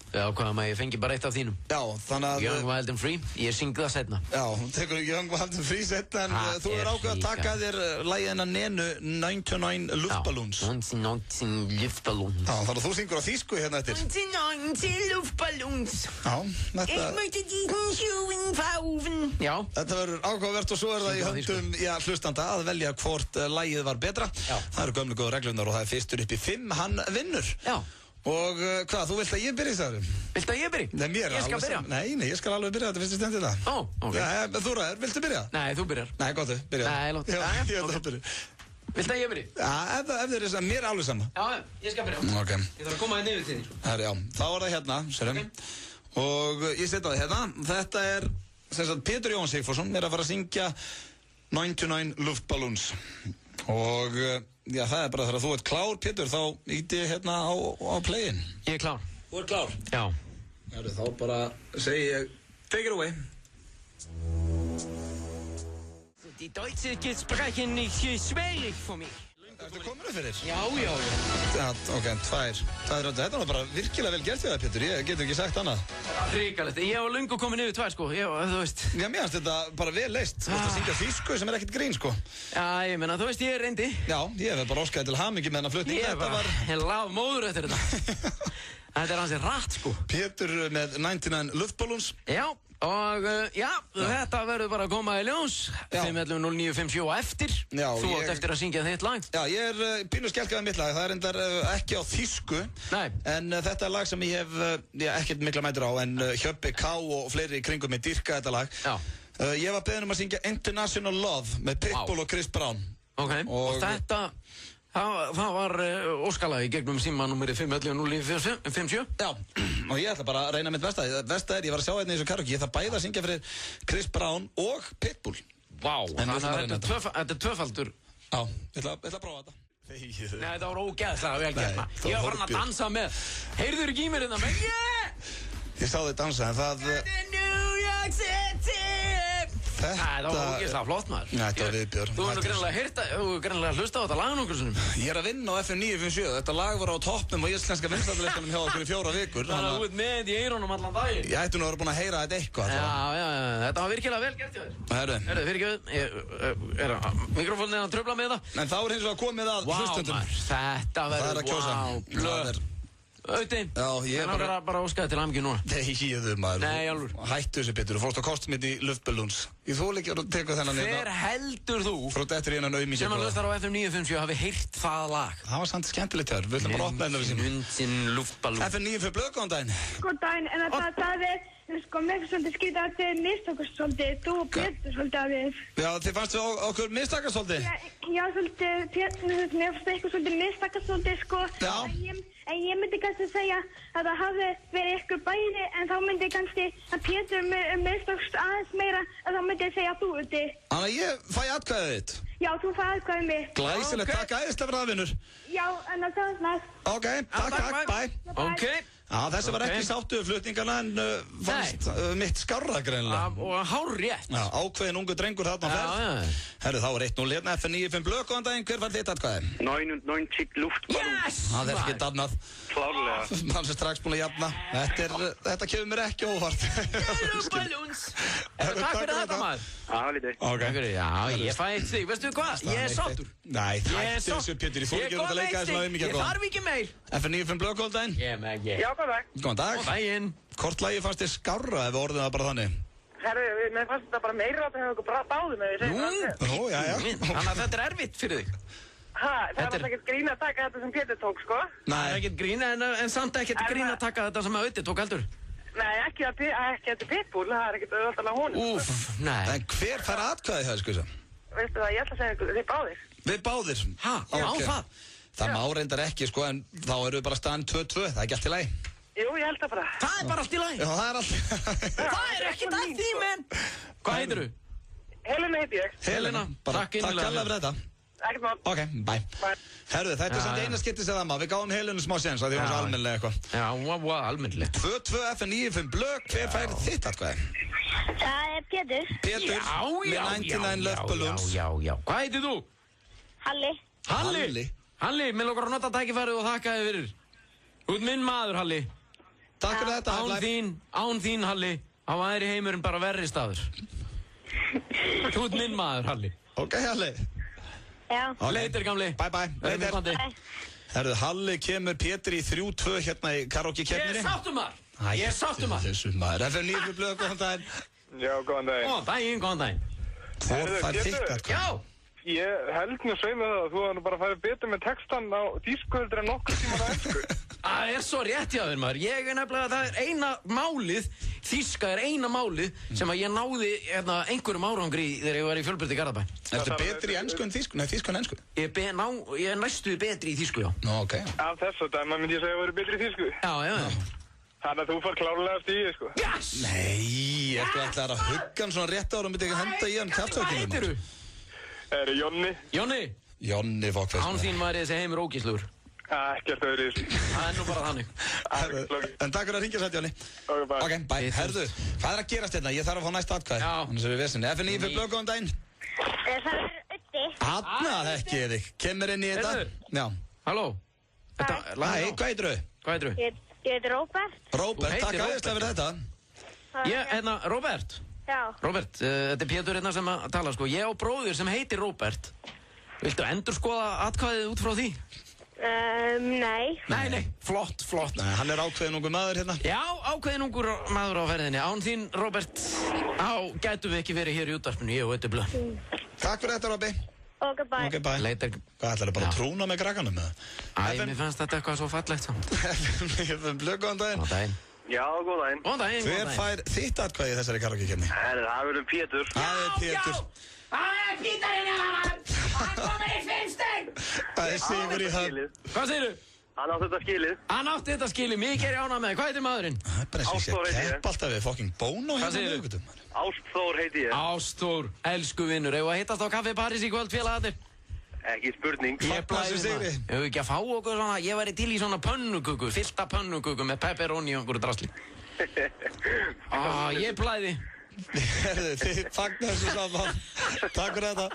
Já, hvað maður, ég fengi bara eitt af þínum. Já, þannig að... Young, Wild and Free, ég syng það setna. Já, tekur Young, Wild and Free setna, en þú er ákveð að taka þér lagið hennar Nenu 99 Luftballons. 99 Luftballons. Já, þannig að þú syngur á þýsku hérna eftir. 99 Luftballons. Já, þetta... Ich möchte diesen Schuhen verrufen. Já. Þetta verður ákveðvert og svo er það í höndum, já, hlustanda að velja hvort lagið var betra. Já. Það eru gömlu góðu reglunar og það er fyrstur upp í 5, hann vinnur. Já. Og hvað, þú vilt að ég byrja í þessari? Vilt að ég byrja? Nei, mér ég skal byrja? Nei, ég skal alveg byrja, þetta fyrst í stendið það. Ó, ok. Þú ræður, viltu byrja? Nei, þú byrjar. Nei, gott, byrja. Nei, lótt. Já, ég ætla að byrja. Vilt að ég byrja? Já, ef þið er þess að mér er alveg sama. Já, ég skal byrja. Ok. Ég þarf að koma það niður til þér. Herri, já, þá er það hérna, sérum. Og ég setja það hérna. Þetta er, sem sagt, Pétur Jón Sigfússon er að fara að syngja 99 Luftballons. Og já, það bara þegar þú ert klár, Pétur, þá íti ég hérna á playin. Ég klár. Þú ert klár? Já. Þá bara segi ég, take it away. Die Deutsche sprechen nicht schwierig für mich. Ertu komin upp fyrir? Já. Já, ok, tvær. Þetta var bara virkilega vel gert við það, Pétur. Ég get ekki sagt annað. Ríkalegt. Ég var löngu komin yfir 2, sko. Þú veist. Já, mér finnst þetta bara vel leist. Þú veist að syngja þýsku sem ekkert grín, sko. Já, ég meina, þú veist, ég reyndi. Já, ég hef bara óskaði til hamingju með hennar flutning. Ég laf móður eftir þetta. Þetta hansi rætt, sko. Pétur með 99 luftballons. Já. Og þetta verður bara að koma í ljós 511-0957 og eftir. Þú átt eftir að syngja þitt lag. Já, ég pínu skelkaði mitt lag. Það reyndar ekki á þýsku. Nei. En þetta er lag sem ég hef ekkert mikla mætur á. En Hjöppi K og fleiri í kringum mig dýrka þetta lag. Já. Ég var beðinn að syngja International Love með Pitbull og Chris Brown. Ok, og þetta það var óskalag í gegnum símanúmerið 511-0957. Já, og ég ætla bara að reyna mitt besta. Besta ég var að sjá hérna í þessu karaoke. Ég þarf bæði að syngja fyrir Chris Brown og Pitbull. Vá, þannig að þetta er tvöfaldur. Já, ég ætla að prófa þetta. Nei, þetta var ógeðslega vel gert. Ég var farin að dansa með. Heyrður ekki í mér hérna með? Ég sá þið dansa, en það... Þetta er New York City. Það var ógeðslega flott, maður. Þetta var viðbjörn. Þú hefur greinlega hlusta á þetta lagan okkur sinnum. Ég er að vinna á FM 957. Þetta lag var á toppnum á íslenska vinsældarlistanum hjá okkur í 4 vikur. Þannig að þú ert með þetta í eyrunum allan daginn. Ég ætti nú að vera búin að heyra þetta eitthvað. Já, þetta var virkilega vel gert hjá þér. Herðu, fyrirgefðu. Mikrofónin er að trufla með það. En þá er hins vegar komið að hlustendum. Þetta verður, Auðvitað, en hann er bara óskaði til hamingju núna. Nei, híðu maður. Nei, alveg. Hættu þessu Pétur, þú fórst á kostum mitt í luftballons. Ég þóla ekki að teka þennan hérna. Hver heldur þú sem að hlustar á FM 957 hafi heyrt það lag? Það var samt skemmtilegt hér, við ætlum bara að opna hennar við síma. Mundsinn luftballon. FM 957 blöð, góðan daginn. Góðan daginn, en það er, sko, mér finnst svolítið skrítið að þið mistakast svolítið, þú og Pétur svolítið að við. Já, þið fannst við okkur mistakast svolítið? Já, svolítið, Pétur, mér finnst eitthvað svolítið mistakast svolítið, sko. Já. En ég myndi kannski segja að það hafi verið ykkur bæði, en þá myndi kannski að Pétur mistakast aðeins meira, að þá myndi ég segja að þú úti. Þannig að ég fæ atkvæðið þitt? Já, þú fæ atkvæðið mig. Glæsilegt, takk æðislega fyrir það, vinnur. Já, en það er næst. Ok, takk, bye. Ok. Já, þessi var ekki sáttu flutningarna en fannst mitt skárra greinilega. Og hárrétt. Já, ákveðin ungu drengur þarna á ferð. Herru, þá er 1-0 hérna, FM 95 blöð, góðan daginn, hver var þitt atkvæði? 99 luftballon. Yes! Það er ekki dannað. Klárlega. Hann sem strax búin að jafna. Þetta kemur mér ekki óvart. Luftballons. Takk fyrir þetta, maður. Já, lítið. Já, ég fæ eitt þig. Veistu hvað? Ég er sáttur. Nei, hættu þessu, Pétur. Ég þór ekki að leika þessum auðmíkja góðan. Ég þarf ekki meir. FM 95 blöð, góðan daginn. Já, góðan dag. Góðan dag. Góðan daginn. Hvort lagi fannst þér skárra ef við orðum það bara þannig? Herru, mér fannst þetta bara meira að það hefur okkur báðum ef ég segir það. Nú, já. Þannig að þetta er erfitt fyrir þig. Það er ekkert grín að taka þetta sem Pétur tók, sko. Nei, ekkert grín, en samt ekkert grín að taka þetta sem Auði tók heldur. Nei, ekki að þetta er Pitbull, það er ekkert auðvitað honum. Úff, nei. En hver fær atkvæði það, sko þess? Veistu það, ég ætla að segja ykkur, þið báðir. Við báðir? Ha, já, það. Það má reyndar ekki, sko, en þá eru við bara staðan 2-2, það er ekki allt í lagi. Jú, ég held það bara. Það er bara allt í lagi. Já, það er allt í lagi. Það er ekkert allt í, menn. Hvað heitir þú? Helena heiti ég. Helena, bara takk alveg fyrir þetta. Ekkert mál. Ok, bye. Herru, þetta er samt eina skipti sem það maður. Við gáum Helenu smá séns að því hún er svo almennilega eitthvað. Já, almennilegt. 2-2 FM 95 blöð, hver fær þitt atkvæði? Það er Pétur. Pétur, með 99 luftballons. Já. Hvað heitir þú? Halli. Halli, mér lókar að nota tækifærið og þakka þið fyrir. Út minn maður, Halli. Takk fyrir þetta, Halli. Án þín, Halli, á væri heimurinn bara verri staður. Út minn maður, Halli. Ok, Halli. Já. Leitir, gamli. Bye. Leitir. Herru, Halli kemur Pétur í 3-2 hérna í karaoke-keppninni. Ég er sáttum maður. Þessu maður. FM 95 blöð, góðan daginn. Já, góðan daginn. Góðan daginn. Hvor fær þitt atkvæði? Já. Ég held nú sveið með það að þú hefði bara farið betur með textan á þýsku heldur en nokkur tíma á ensku. Það er svo rétt hjá þér, maður. Ég er nefnilega, það er eina málið, þýska er eina málið sem að ég náði einhverjum árangri þegar ég var í Fjölbraut í Garðabæ. Ertu betri í ensku en þýsku? Nei, þýsku en ensku? Ég er næstu betri í þýsku, já. Nú, ok. Af þessu dæma myndi ég segja að þú eru betri í þýsku. Já. Þannig að þú far klárlega stíði, sko. Yes! Nei, ertu ætlaðar að hugga hann svona rétt ára og myndi ekki henda í hann kaftsökinu? Hvað heitir þú? Jonni. Jonni, Jonni Fokkfest. Án þín væri þessi heimur ógíslugur. Ekkert öðru í þessu. Það nú bara þannig. En takk fyrir að ringja sætt, Jonni. Ok, bye. Herðu, hvað að gerast hérna? Ég þarf að fá næsta atkvæði. Já. Þannig sem við vesinni. FNÍ fyrir blöð, góðan daginn. Það er Öddi. Hanna þekkið þig. Kemur inn í þetta. Já. Halló. Hvað heitir þau? Hvað heitir þau? Ég heiti Róbert. Róbert, takk aðeinslega fyrir þetta. Róbert. Já. Róbert, þetta er Pétur hérna sem að tala, sko. Ég á bróður sem heitir Róbert. Viltu endurskoða atkvæðið út frá því? Nei. Nei, flott. Nei, hann er ákveðin ungur maður hérna. Já, ákveðin ungur maður á ferðinni. Án þín, Róbert, gætum við ekki verið hér í útvarpinu, ég og Öddi Blöð. Takk fyrir þetta, Robby. Ok, bye. Later. Hvað ætlar það bara að trúna með krakkanum með það? Mér fannst þetta eitthvað svo fallegt samt. FM Blöð, góðan daginn. Góðan daginn. Já, góðan daginn. Hver fær þitt atkvæði í þessari karaoke-keppni? Það verður Pétur. Það er Pétur. Það er Péturinn hérna, hann komur í 5 stig. Það er sigur í höfn. Hvað segirðu? Hann átti þetta skilið. Hann átti þetta skilið, mikið er ég ánægð með. Hvað heitir maðurinn? Það er bara eins og ég sé að keppa alltaf við fucking Bono Hvað hérna segirðu? miðvikutum. Ástþór heiti ég. Ástþór, elsku vinnur. Eigum að hittast á Kaffi París í kvöld, félagarnir? Ekki spurning. Ég blæði það. Hefur ekki að fá okkur svona, ég væri til í svona pönnuköku, fyllta pönnuköku með pepperoni og einhverju drasli. Ég blæði. Herðu, þið fagnar þessu saman. Takk fyrir þetta.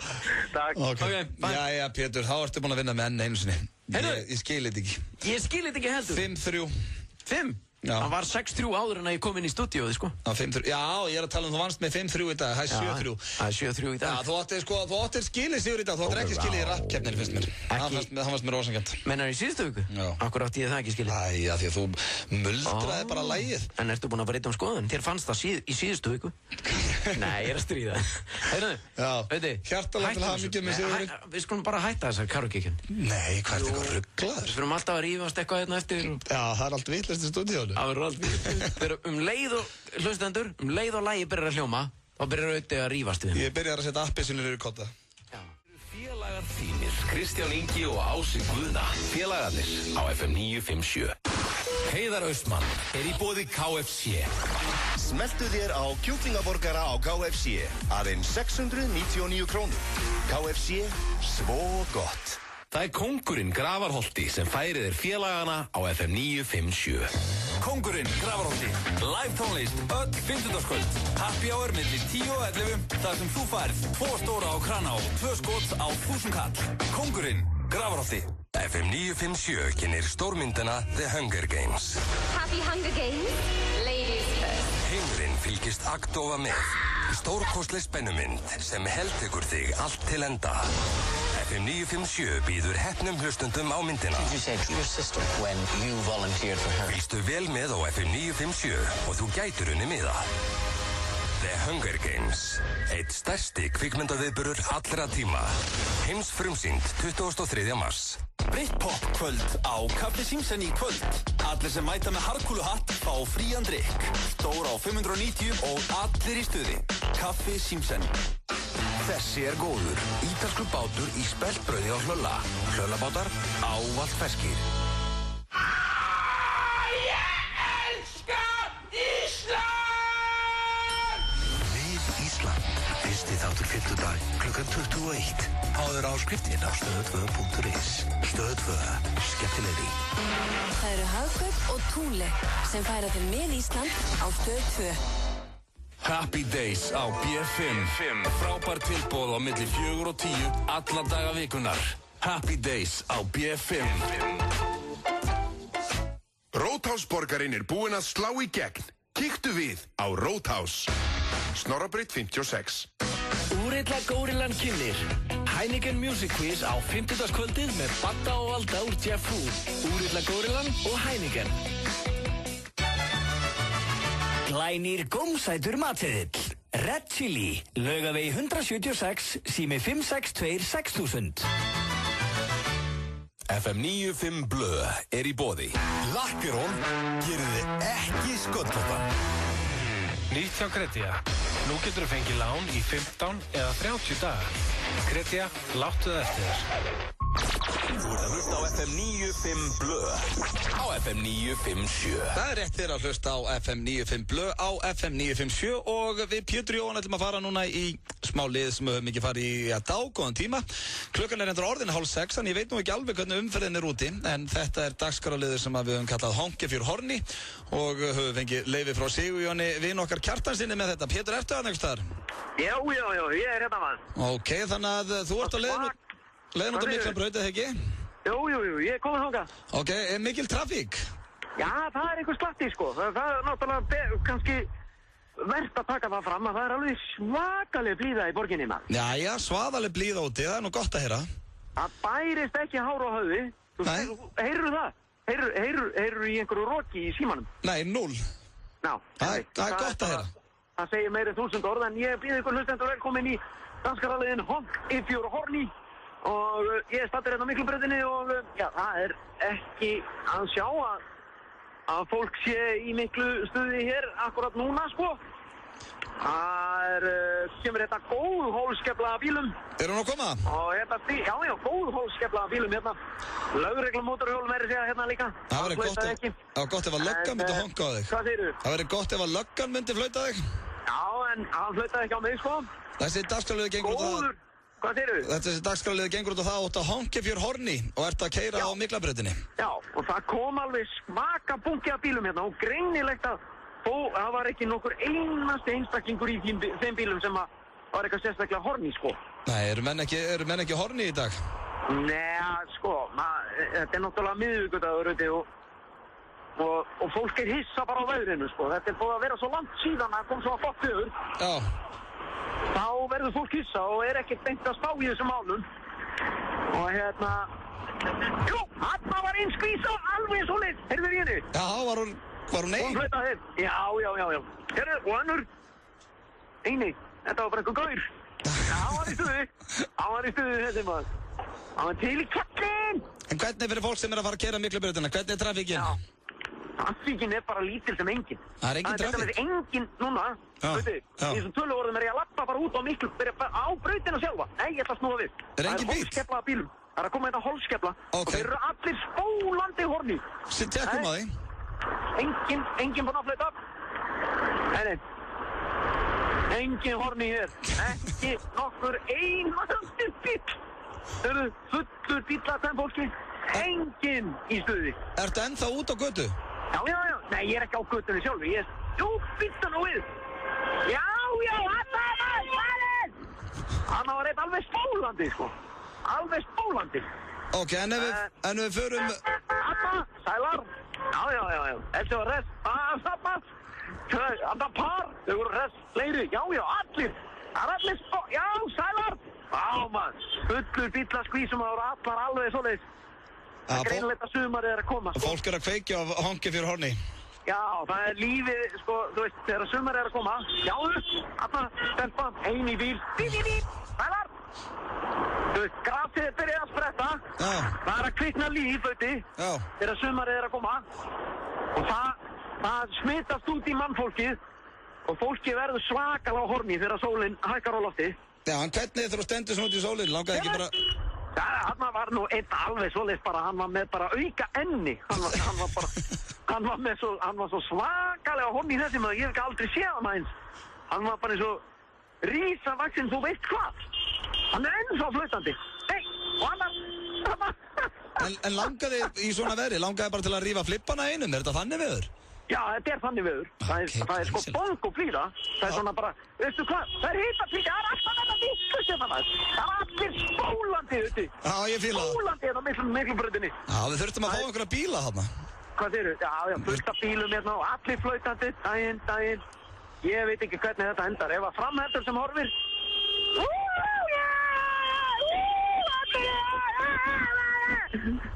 Takk. Okay, bye. Jæja, Pétur, þá ertu búin að vinna með enn einu sinni. Ég skil þetta ekki. Ég skil þetta ekki heldur. 5-3. 5? Já. Hann var 6-3 áður en að ég kom inn í stúdíóði, sko. Já, ég er að tala um þú vannst með 5-3 í dag, það er 7-3. Það er 7-3 í dag. Já, þú áttir skilið sigur í dag, þú áttir ekki skilið í rappkeppninni, finnst mér. Það fannst mér ósanngjarnt. Mennar í síðustu viku? Já. Akkur átti ég það ekki skilið? Æja, því að þú muldraði bara lagið. En ertu búin að breyta skoðun? Þér fannst það í síðustu viku? Nei, ég er að stríða. Heyrðu, hjartalega til hamingju með sigurinn. Við skulum bara hætta þessar karaoke-keppni. Nei, hvað ertu eitthvað rugglaður? Við fyrir alltaf að rífast eitthvað hérna eftir. Já, það er allt vitlaust í stúdíónu. Það verður allt vitlaust. Þegar leið og hlustendur, leið og lagi byrjar að hljóma, þá byrjar Öddi að rífast við. Ég byrjar að setja appið sem eru í kotta. Félagar þínir, Kristján Ingi og Ási Guðna. Félagarnir á FM 957. Heiðar Austmann er í boði KFC. Smeltu þér á kjúklingaborgara á KFC. Aðeins 699 krónur. KFC, svo gott. Það er kóngurinn Grafarholti sem færir þér félagana á FM 957. Kóngurinn Grafarholti. Live tónlist öll 50-dagskvöld. Happy hour milli 10 og 11. Þar sem þú færð 2 stóra á krana og 2 skot á 1000 kall. Kóngurinn Grafarholti. FM 957 kynir stórmyndina The Hunger Games. Happy Hunger Games, ladies first. Heimurinn fylgist agndofa með í stórkostleg spennumynd sem heltekur þig allt til enda. FM 957 býður heppnum hlustundum á myndina. Did you say your sister when you volunteered for her? Fylgstu vel með á FM 957 og þú gætur unni miða. The Hunger Games. Eitt stærsti kvikmyndaviðburður allra tíma. Heimsfrumsýnd 23. mars. Britpop kvöld á Kaffi Simsen í kvöld. Allir sem mæta með harkúluhatt fá frían drykk. Stór á 590 og allir í stuði. Kaffi Simsen. Þessi er góður. Ítalskur bátur í speltbrauði á Hlölla. Hlöllabátar ávallt ferskir. Ég elska Ísland! Við Ísland. Fyrsti þáttur 5. klukkan 21. Áður áskriftin á stöð2.is. Stöð2. Skemmtilegri. Það eru Hagkaup og Thule sem færa til með Ísland á Stöð 2. Happy Days á B5. Frábær tilboð á milli 4 og 10 alla daga vikunar. Happy Days á B5. Róthásborgarinn er búinn að slá í gegn. Kíktu við á Róthás. Snorrabraut 56. Úrilla Górillan kynir Heineken Music Quiz á 50-dagskvöldið með Badda og Alda úr Jeff Food. Úrilla Górillan og Heineken. Glænýr gómsætur matseðill. Red Chili, Laugavegi 176, sími 562 6000. FM 95 Blöð er í boði. Lakkerón gerir þið ekki sköllóttan. Nýtt hjá Kretia. Nú getur þú fengið lán í 15 eða 30 daga. Kretia, láttu það eftir þér. Þú ert að hlusta á FM 95 Blöð á FM 957. Það er rétt þér að hlusta á FM 95 Blöð á FM 957 og við Pétur Jóhann ætlum að fara núna í smá lið sem höfum ekki farið í dágóðan tíma. Klukkan endur orðin 5:30, en ég veit nú ekki alveg hvernig umferðin úti, en þetta dagskrárliður sem við höfum kallað Honke fyrir horni og höfum fengið leyfi frá Sigurjóni vin okkar Kjartansinni með þetta. Pétur, ertu að einhvers staðar? Já, ég hérna maður. Ok, þannig að þú ert á leiðin út á Miklabraut, eða ekki? Jú, ég er komið þangað. Ok, mikil trafík? Já, það einhver slatti, sko. Það náttúrulega kannski verðt að taka það fram að það alveg svakaleg blíða í borginni, maður. Jæja, svaðaleg blíða úti, það nú gott að heyra. Það bærist ekki hár á höfði. Nei. Heyrðu það? Heyrðu í einhverju roki í símanum? Nei, 0. Já. Það er gott að heyra. Það segir meira 1000 orð, en ég býð ykkur hlustendur velkomin í danskaraliðin Honke fyrir horni og ég stattur hérna á Miklubrautinni og já, það ekki að sjá að fólk sé í miklu stuði hér akkurat núna, sko. Það kemur þetta góð hólskefla af bílum. Hún að koma? Og já, góð hólskefla af bílum hérna. Lögreglumótorhjól meiri segja hérna líka. Það var gott ef að löggan myndi honka á þig. Hvað segirðu? Það verið gott ef að löggan myndi flauta þig. Já, en hann flautaði ekki á mig, sko. Þessi dagskrárliður gengur út á það. Hvað segirðu? Þessi dagskrárliður gengur út á það út á Honke fyrir horni og ert að keyra á Miklabrautinni. Já, og það kom alveg smaka bunki af bílum hérna og greinilegt að það var ekki nokkur einasti einstaklingur í þeim bílum sem var eitthvað sérstaklega horni, sko. Nei, eru menn ekki horni í dag? Nei, sko, þetta náttúrulega miðvikudagur og fólk hissa bara á veðrinu, sko. Þetta búið að vera svo langt síðan að kom svo að flott veður. Já. Þá verður fólk hissa og ekkert beint að spá í þessum málum. Og hérna... Jú, þarna var einn skvísa alveg svo leitt. Heyrðu í henni? Já, var hún ein? Hún flautaði. Já. Heyrðu, og önnur? Eini, þetta var bara einhver gaur. Já, hann var í stuði, þessi maður. Hann var til í kallinn. En hvernig fyrir fólk sem að fara að keyra Miklabrautina? Hvernig trafikkin? Já. Trafikkin bara lítil sem engin. Það engin trafík? Það engin núna. Veitu, í þessum töluorðum ég að lappa bara út á Miklu, á brautina sjálfa. Nei, ég ætla að snúa við. Það engin bíl? Hólskefla af bílum. Það að koma þetta hólskefla. Ok. Og þeir eru allir spólandi horni. Tekkum að því. Engin búinn að flauta. Nei. Engin horni hér. Ekki nokkur einasti bíll. Þeir eru fullur bíll að þeim fólki. Engin í stuði. Ertu ennþá út á götu? Já. Nei, ég ekki á götunni sjálfu. Jú, býttu nú við. Já, hann var eitt alveg spólandi, sko. Alveg spólandi. Ok, en ef við förum... Anna, sælar. Já. Þessi var rest. Anna par. Þau voru rest. Fleiri. Já, allir. Það er allir Já, sælar. Já, mann. Fullur bíll að skvísum og það voru allar alveg svoleiðis. Það er greinilegt að sumarið að koma, sko. Fólk að kveikja á Honke fyrir horni. Já, það er lífið, sko, þú veist, þegar sumarið að koma. Sjáðu, þarna, stelpa, ein í bíl. Bíl. Sælar. Þú veist, grasið byrjaði að spretta. Já. Það er að kvikna líf, veitu. Já. Þegar sumarið að koma. Og það smitast út í mannfólkið. Og fólkið verður svakalega horni þegar sólinn hækkar á lofti. Já, en hvernig þegar þú stendur svona út í sólinn? Langaði ekki bara... Hann var nú einn alveg svoleiðis bara, hann var með bara auka enni. Hann var svo svakalega horni í þessi maður, ég hef ekki aldrei séð hann eins. Hann var bara eins og rísavaxinn, þú veist hvað. Hann er ennþá flautandi. Hey, og hann var... En langaði í svona veðri, langaði bara til að rífa flippana einum, þetta þannig veður? Já, þetta er þannig veður. Það er sko bong og flýra. Það er svona bara, veistu hvað, það er hitabíl, það er alltaf þetta vittlust hérna maður. Það er allir spólandi, veistu. Já, ég fíla það. Spólandi hérna Miklubrautinni. Já, við þurftum að fá einhverja bíla þarna. Hvað þeir eru? Já, fullt af bílum hérna og allir flautandi, daginn. Ég veit ekki hvernig þetta endar. Ef að framhendur sem horfir.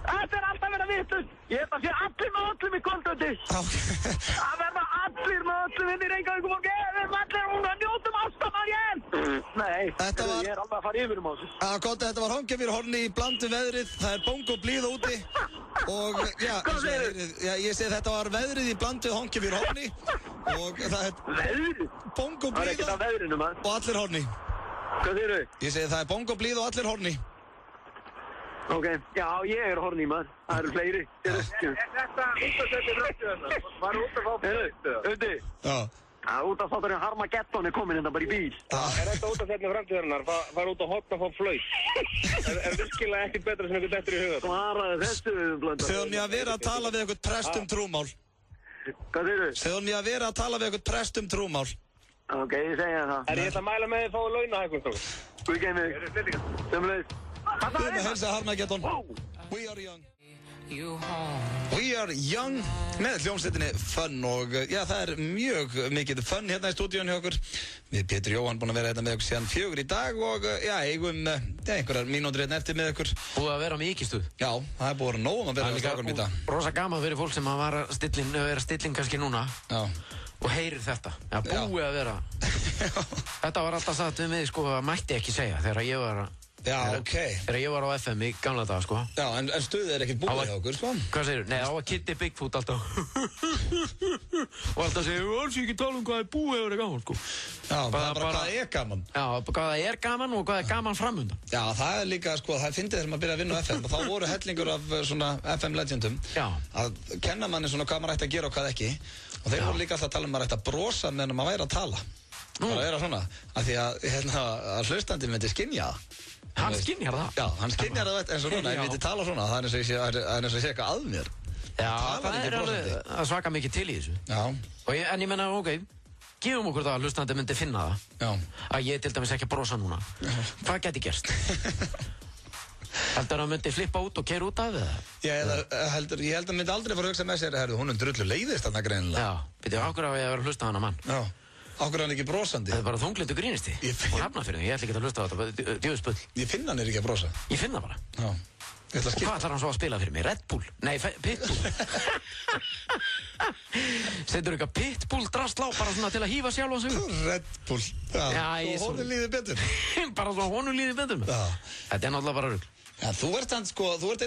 Þetta er alltaf verið að vittlust. Ég held að sé allir með öllum í kvöldöndi. Það verða allir með öllum inn í Reykjavík. Við erum allir að njótum ástamann hér. Nei, ég er alveg að fara yfir á þessu. Þetta var Honke fyrir horni í blandu veðrið. Það er bong og blíða úti. Og ég segi þetta var veðrið í blandu Honke fyrir horni. Og það er bong og blíða. Það er ekkert af veðrinu, maður. Og allir horni. Hvað segirðu? Ég segi það er bong og blíða og allir horni. Ok, já, ég er horni, maður. Það eru fleiri. Er þetta útastættir röttu þarna? Var út að fá fleiri? Öndi? Já. Útvarpsþátturinn Harmageddon kominn hérna bara í bíl. Er þetta útvarpsþátturinn framtíðarinnar? Fara út á horn og fá flaut? Er virkilega ekkert betra sem einhvern dettur í huga? Svaraðu þessu, Blöndal. Segðu mér að vera að tala við eitthvað prest trúmál. Hvað segirðu? Segðu mér að vera að tala við eitthvað prest trúmál. Ok, ég segi það. Ég ætla að mæla með þið fáið launahækkun, strókar. Guð geymi þig. Sömuleiðis. Við erum að helsa Harmageddon. We are young. We are young með hljómsveitinni Fun og já, það er mjög mikið fun hérna í stúdíun hjá okkur. Við Pétur Jóhann búin að vera hérna með okkur síðan 4 í dag og já, eigum einhverjar mínútur hérna eftir með okkur. Búið að vera mikið stuð. Já, það er búið að nóg að vera með strákunum í dag. Rosa gaman fyrir fólk sem að vera stilling kannski núna. Já. Og heyrir þetta. Já, búið að vera. Þetta var alltaf sagt við mig, sko, að mætti ekki segja þegar ég var að Já, ok. Þegar ég var á FM í gamla dag, sko. Já, en stuðið er ekkert búið hjá okkur, sko. Hvað segirðu? Nei, á að Kitty Bigfoot alltaf. Og alltaf segir, við alls ekki tala hvað er búið og er gaman, sko. Já, bara hvað er gaman. Já, hvað er gaman og hvað er gaman framundan. Já, það er líka, sko, það fyndið þegar maður byrjaði að vinna á FM og þá voru hellingur af svona FM legendum að kenna manni svona hvað maður ætti að gera og hvað ekki. Og þeir voru líka alltaf að tala maður ætti að brosa meðan maður væri að tala. Bara vera svona, af því að hlustandi myndi skynja það. Hann skynjar það? Já, hann skynjar það eins og núna, ef ég myndi tala svona, það er eins og ég sé eitthvað að mér. Já, það er alveg að svaka mikið til í þessu. Já. En ég menna, ok, gefum okkur það að hlustandi myndi finna það. Já. Að ég til dæmis ekki að brosa núna. Hvað geti gerst? Heldur að hann myndi flippa út og keyra út af það? Ég held að hann myndi aldrei fara að hugsa með sér, herru, hún drullu leiðist þarna greinilega. Já, byrju, okkur á ég að vera að hlusta á hana mann. Já. Akkur er hann ekki brosandi? Það er bara þunglindu grínisti. Og Hafnarfirði, ég ætla ekki að hlusta á þetta, djöfusbull. Ég finna hann ekki að brosa. Ég finna bara. Já. Og hvað ætlar hann svo að spila fyrir mig? Red Bull? Nei, Pitbull. Setur eitthvað Pitbull drastlá bara svona til að hífa sjálf á sig? Red Bull. Já, svo honum líður betur. Bara svo honum líður betur með. Þetta er náttúrulega bara rugl. Já, þú ert einn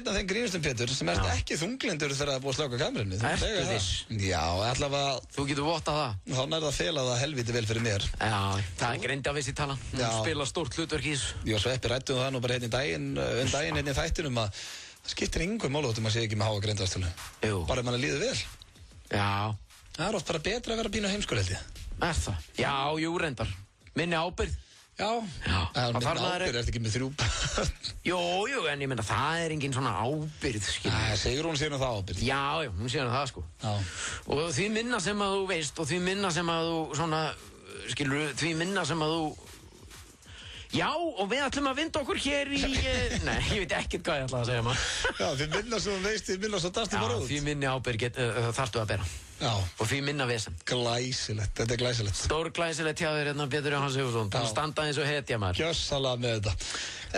af þeim grínistum, Pétur, sem ert ekki þunglindur þegar það er búið að slöka kamerunni. Ertu viss? Já, allavega... Þú getur vottað það. Þá nærða að fela það helviti vel fyrir mér. Já, það er greindi að vissi tala. Hún spila stórt hlutverk í þessu. Ég og Sveppi rættum það nú bara daginn hérna í þættinum að það skiptir einhver máli þótt að sé ekki með háa greindaðstölu. Jú. Bara ef mann líður vel. Já. Það er oft bara betra að vera pínu heimskur, held ég. Er það? Já, jú, reyndar. Minni ábyrgð. Já, það minna ábyrgð, ertu ekki með 3 börn? Jú, en ég menna, það er engin svona ábyrgð, skilur. Nei, segur hún sér það ábyrgð? Já, hún sér það, sko. Já. Og því minna sem að þú veist, og því minna sem að þú, svona, skilur, því minna sem að þú... Já, og við ætlum að vinda okkur hér í... Nei, ég veit ekkert hvað ég ætla að segja maður. Já, því minna sem þú veist, því minna svo dast þið bara út. Já, því minni ábyrgð þarftu að bera. Já. Og því minna vesen. Glæsilegt, þetta er glæsilegt. Stór glæsilegt hjá þér hérna Pétur Jóhann Sigurðsson. Þannig að standa eins og hetja maður. Gjössalega með þetta.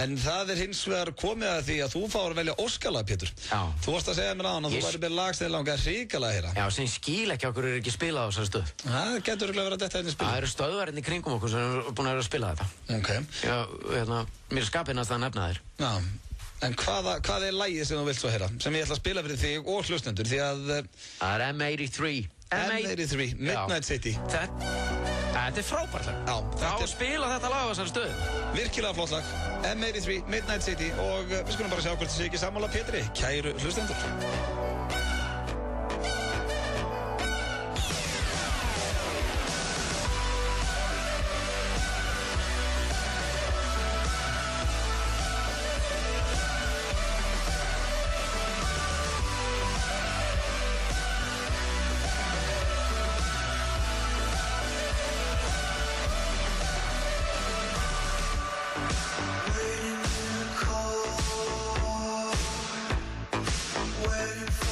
En það er hins vegar komið að því að þú fáir að velja Óskalag, Pétur. Já. Þú varst að segja mér áðan að þú væri með lag sem þið langar hrikalega að heyra. Já, sem skil ekki okkur ekki spilað á þessari stöð. Það getur örugglega verið að detta hérna í spil. Það eru stöðvarinn í kringum okkur sem eru búin að vera að spila þetta. Ok. Já, hérna, mér er skapinast að nefna þér. Já. En hvað er lagið sem þú vilt svo heyra? Sem ég ætla að spila fyrir þig og hlustendur því að... Það er M83. M83, Midnight City. Þetta er frábært lag. Já. Það á að spila þetta lag á þessari stöðu. Virkilega flott lag. M83, Midnight City og við skulum bara sjá hvort þið sé ekki sammála Pétri. Kæru hlustendur. Waiting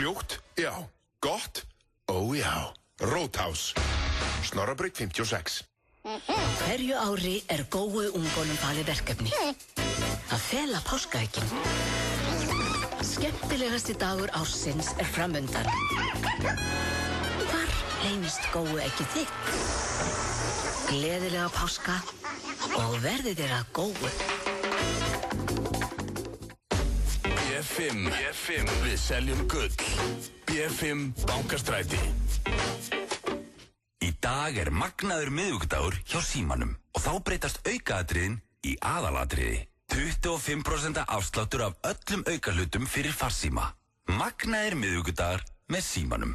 Fljótt, já. Gott, ó já. Roadhouse. Snorrabraut 56. Hverju ári góu ungunum falið verkefni. Að fela páskaeggin. Skemmtilegasti dagur ársins framundan. Hvar leynist góu eggið þitt? Gleðilega páska og verði þér að góu. B5, við seljum gull. B5 Bankastræti. Í dag magnaður miðvikudagur hjá Símanum og þá breytast aukaatriðin í aðalatriði. 25% afsláttur af öllum aukahlutum fyrir farsíma. Magnaður miðvikudagar með Símanum.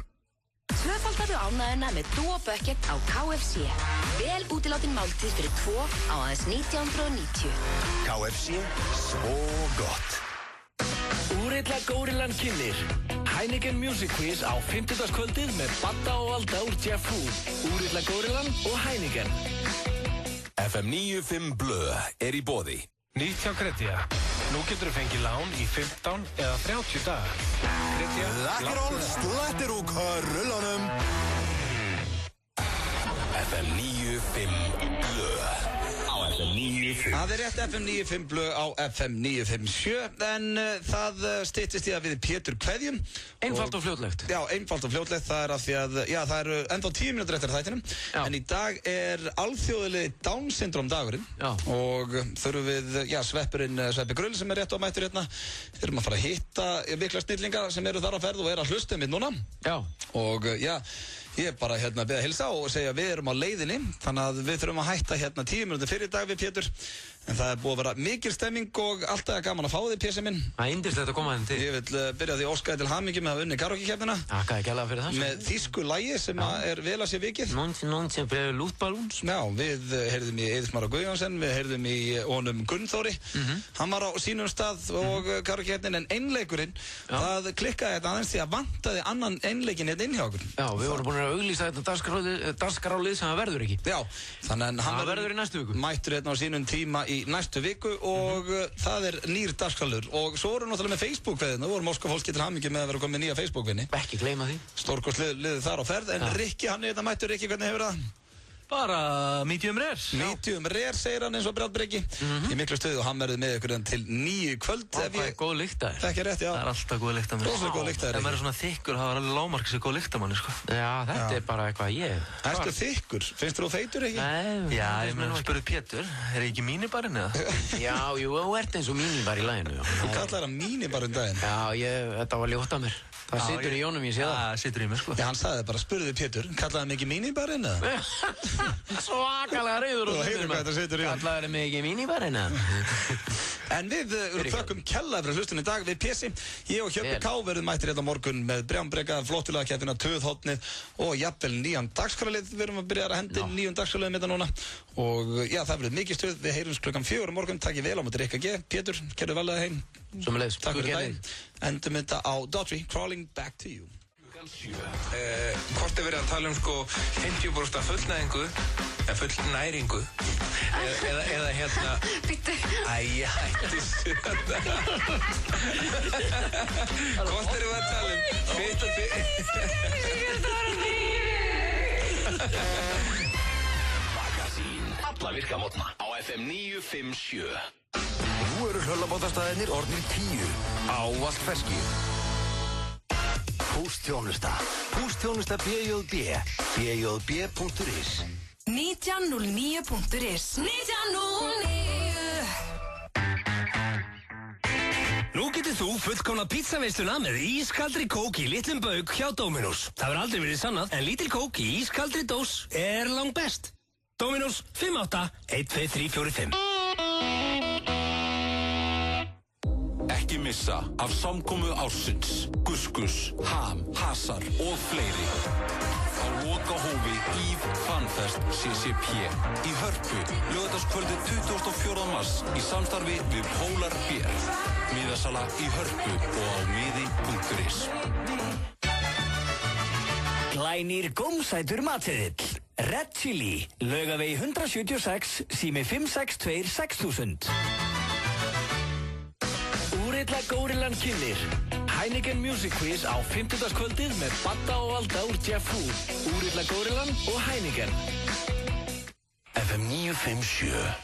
Tvöfaldaðu ánæguna með Duo Bucket á KFC. Vel útilátin máltíð fyrir 2 á aðeins 1990. KFC, svo gott. Úrilla Górillan kynnir Heineken Music Quiz á 50-kvöldið með Badda og Alda úr Jeff Food. Úrilla Górillan og Heineken. FM 95 Blö í boði. Nýtt hjá Gretia. Nú getur þú fengið lán í 15 eða 30 daga. Gretia, Lakkerol slættir úr körullanum. FM 95 Blö á FM 95. Það rétt FM 95 Blö á FM 957 en það styttist í að við Pétur kveðjum. Einfalt og fljótlegt. Já, einfalt og fljótlegt. Það af því að, já, það eru ennþá 10 mínútur eftir þættinum. Já. En í dag alþjóðlegi Down syndrom dagurinn. Já. Og þurfum við, já, Sveppi Grull sem rétt á mættur hérna. Við erum að fara að hitta mikla snillinga sem eru þar á ferð og eru að hlusta mitt núna. Já. Og, já, ég bara hérna beða að hilsa og segja að við erum á leiðinni. Þannig að við þurfum að hætta hérna 10 mínútur fyrir dag við Pétur. En það búið að vera mikil stemming og alltaf gaman að fá þig, Pési minn. Það yndislegt að koma henni til. Ég vil byrja því óskaði til hamingju með að unni karaoke-keppnina. Takk að gæla fyrir það. Með þýsku lagi sem vel að sé vikið. Nonsen breið lútbalúns. Já, við heyrðum í Eiður Smára Guðjónsson, við heyrðum í honum Gunnþóri. Hann var á sínum stað og karaoke-keppnin, en einleikurinn, það klikkaði þetta aðeins því að vantaði annan einleikin hérna inn hjá okkur. Já, við vorum búin að auglýsa þetta dagskrálið sem það verður ekki. Já, þannig að hann verður í næstu viku. Mættur hérna á sínum tíma í næstu viku og það nýr dagskrálur. Og svo vorum við náttúrulega með Facebook-veðina, vorum óska fólki til hamingju með að vera komið nýja Facebook-veðni. Ekki gleyma því. Stórkostlið þar á ferð, en Rikki, hann er þetta mættur. Rikki, hvernig hefur það? Bara medium rare. Medium rare, segir hann eins og Brjálbreki. Í miklu stuði og hann verður með ykkur til 9 kvöld. Það er góð lykt að þér. Það er ekki rétt, já. Það er alltaf góð lykt að mér. Róslega góð lykt að þér. Ef maður er svona þykkur, það var alveg lágmarkis góð lykt að manni, sko. Já, þetta er bara eitthvað ég. Ertu þykkur? Finnst þú feitur ekki? Nei. Já, ég meina, spurði Pétur, er ekki mínibarinn eða? Já, jú, þú ert eins og mínibar í laginu. Þú kallar það mínibar daginn? Já, þetta var ljótt af mér. Það situr í jónum, ég sé það. Það situr í mér, sko. Já, hann sagði bara, spurði Pétur, kallaði mig ekki mínibarinn eða? Svakalega reyður og heyrir hvað þetta situr í hann. Kallaði mig ekki mínibarinn eða? En við þökkum kellaði fyrir hlustun í dag við Pési. Ég og Hjöppi K verðum mættir hérna morgun með Brjánbreka, flottulega keppina, Töðhotnið og jafnvel nýjan dagskrálið. Við erum að byrja að hendi nýjum dagskrálið með þetta núna. Og já, það verður mikið stuð. Við heyrums klukkan 4 morgun. Takk ég vel á móti Rikka G. Pétur, gerðu vel að heim. Sömuleiðis. Takk fyrir daginn. Endum þetta á Daughtry, Crawling Back to You. Hvort er verið að tala sko 50% af fullnæðingu eða fullnæringu eða hérna Bittu Æja, hætti söta Hvort erum við að tala Magasín Alla virka mótna á FM 957. Nú eru hlöllabátastæðinir orðnir 10 Ávallt ferskir Póstþjónusta Póstþjónusta BJB BJB.is 1909.is 1909 Nú getur þú fullkomna pizzaveisluna með ískaldri kók í litlum bauk hjá Dominos. Það verður aldrei verið sannað, en lítil kók í ískaldri dós er langt best. Dominos 58-12345 Ekki missa af samkomu ársins, Guskus, Ham, Hasar og fleiri. Á lokahófi Ív Fanfest CCP í Hörpu, laugardagskvöldið 24. mars í samstarfi við Polar Beer. Miðasala í Hörpu og á miði.is. Glænýr gómsætur matseðill. Red Chili, Laugavegi 176, sími 562 6000. Úrilla Górillan kynnir Heineken Music Quiz á 50-kvöldið með Badda og Valda úr Jeff Food, Úrilla Górillan og Heineken. FM 957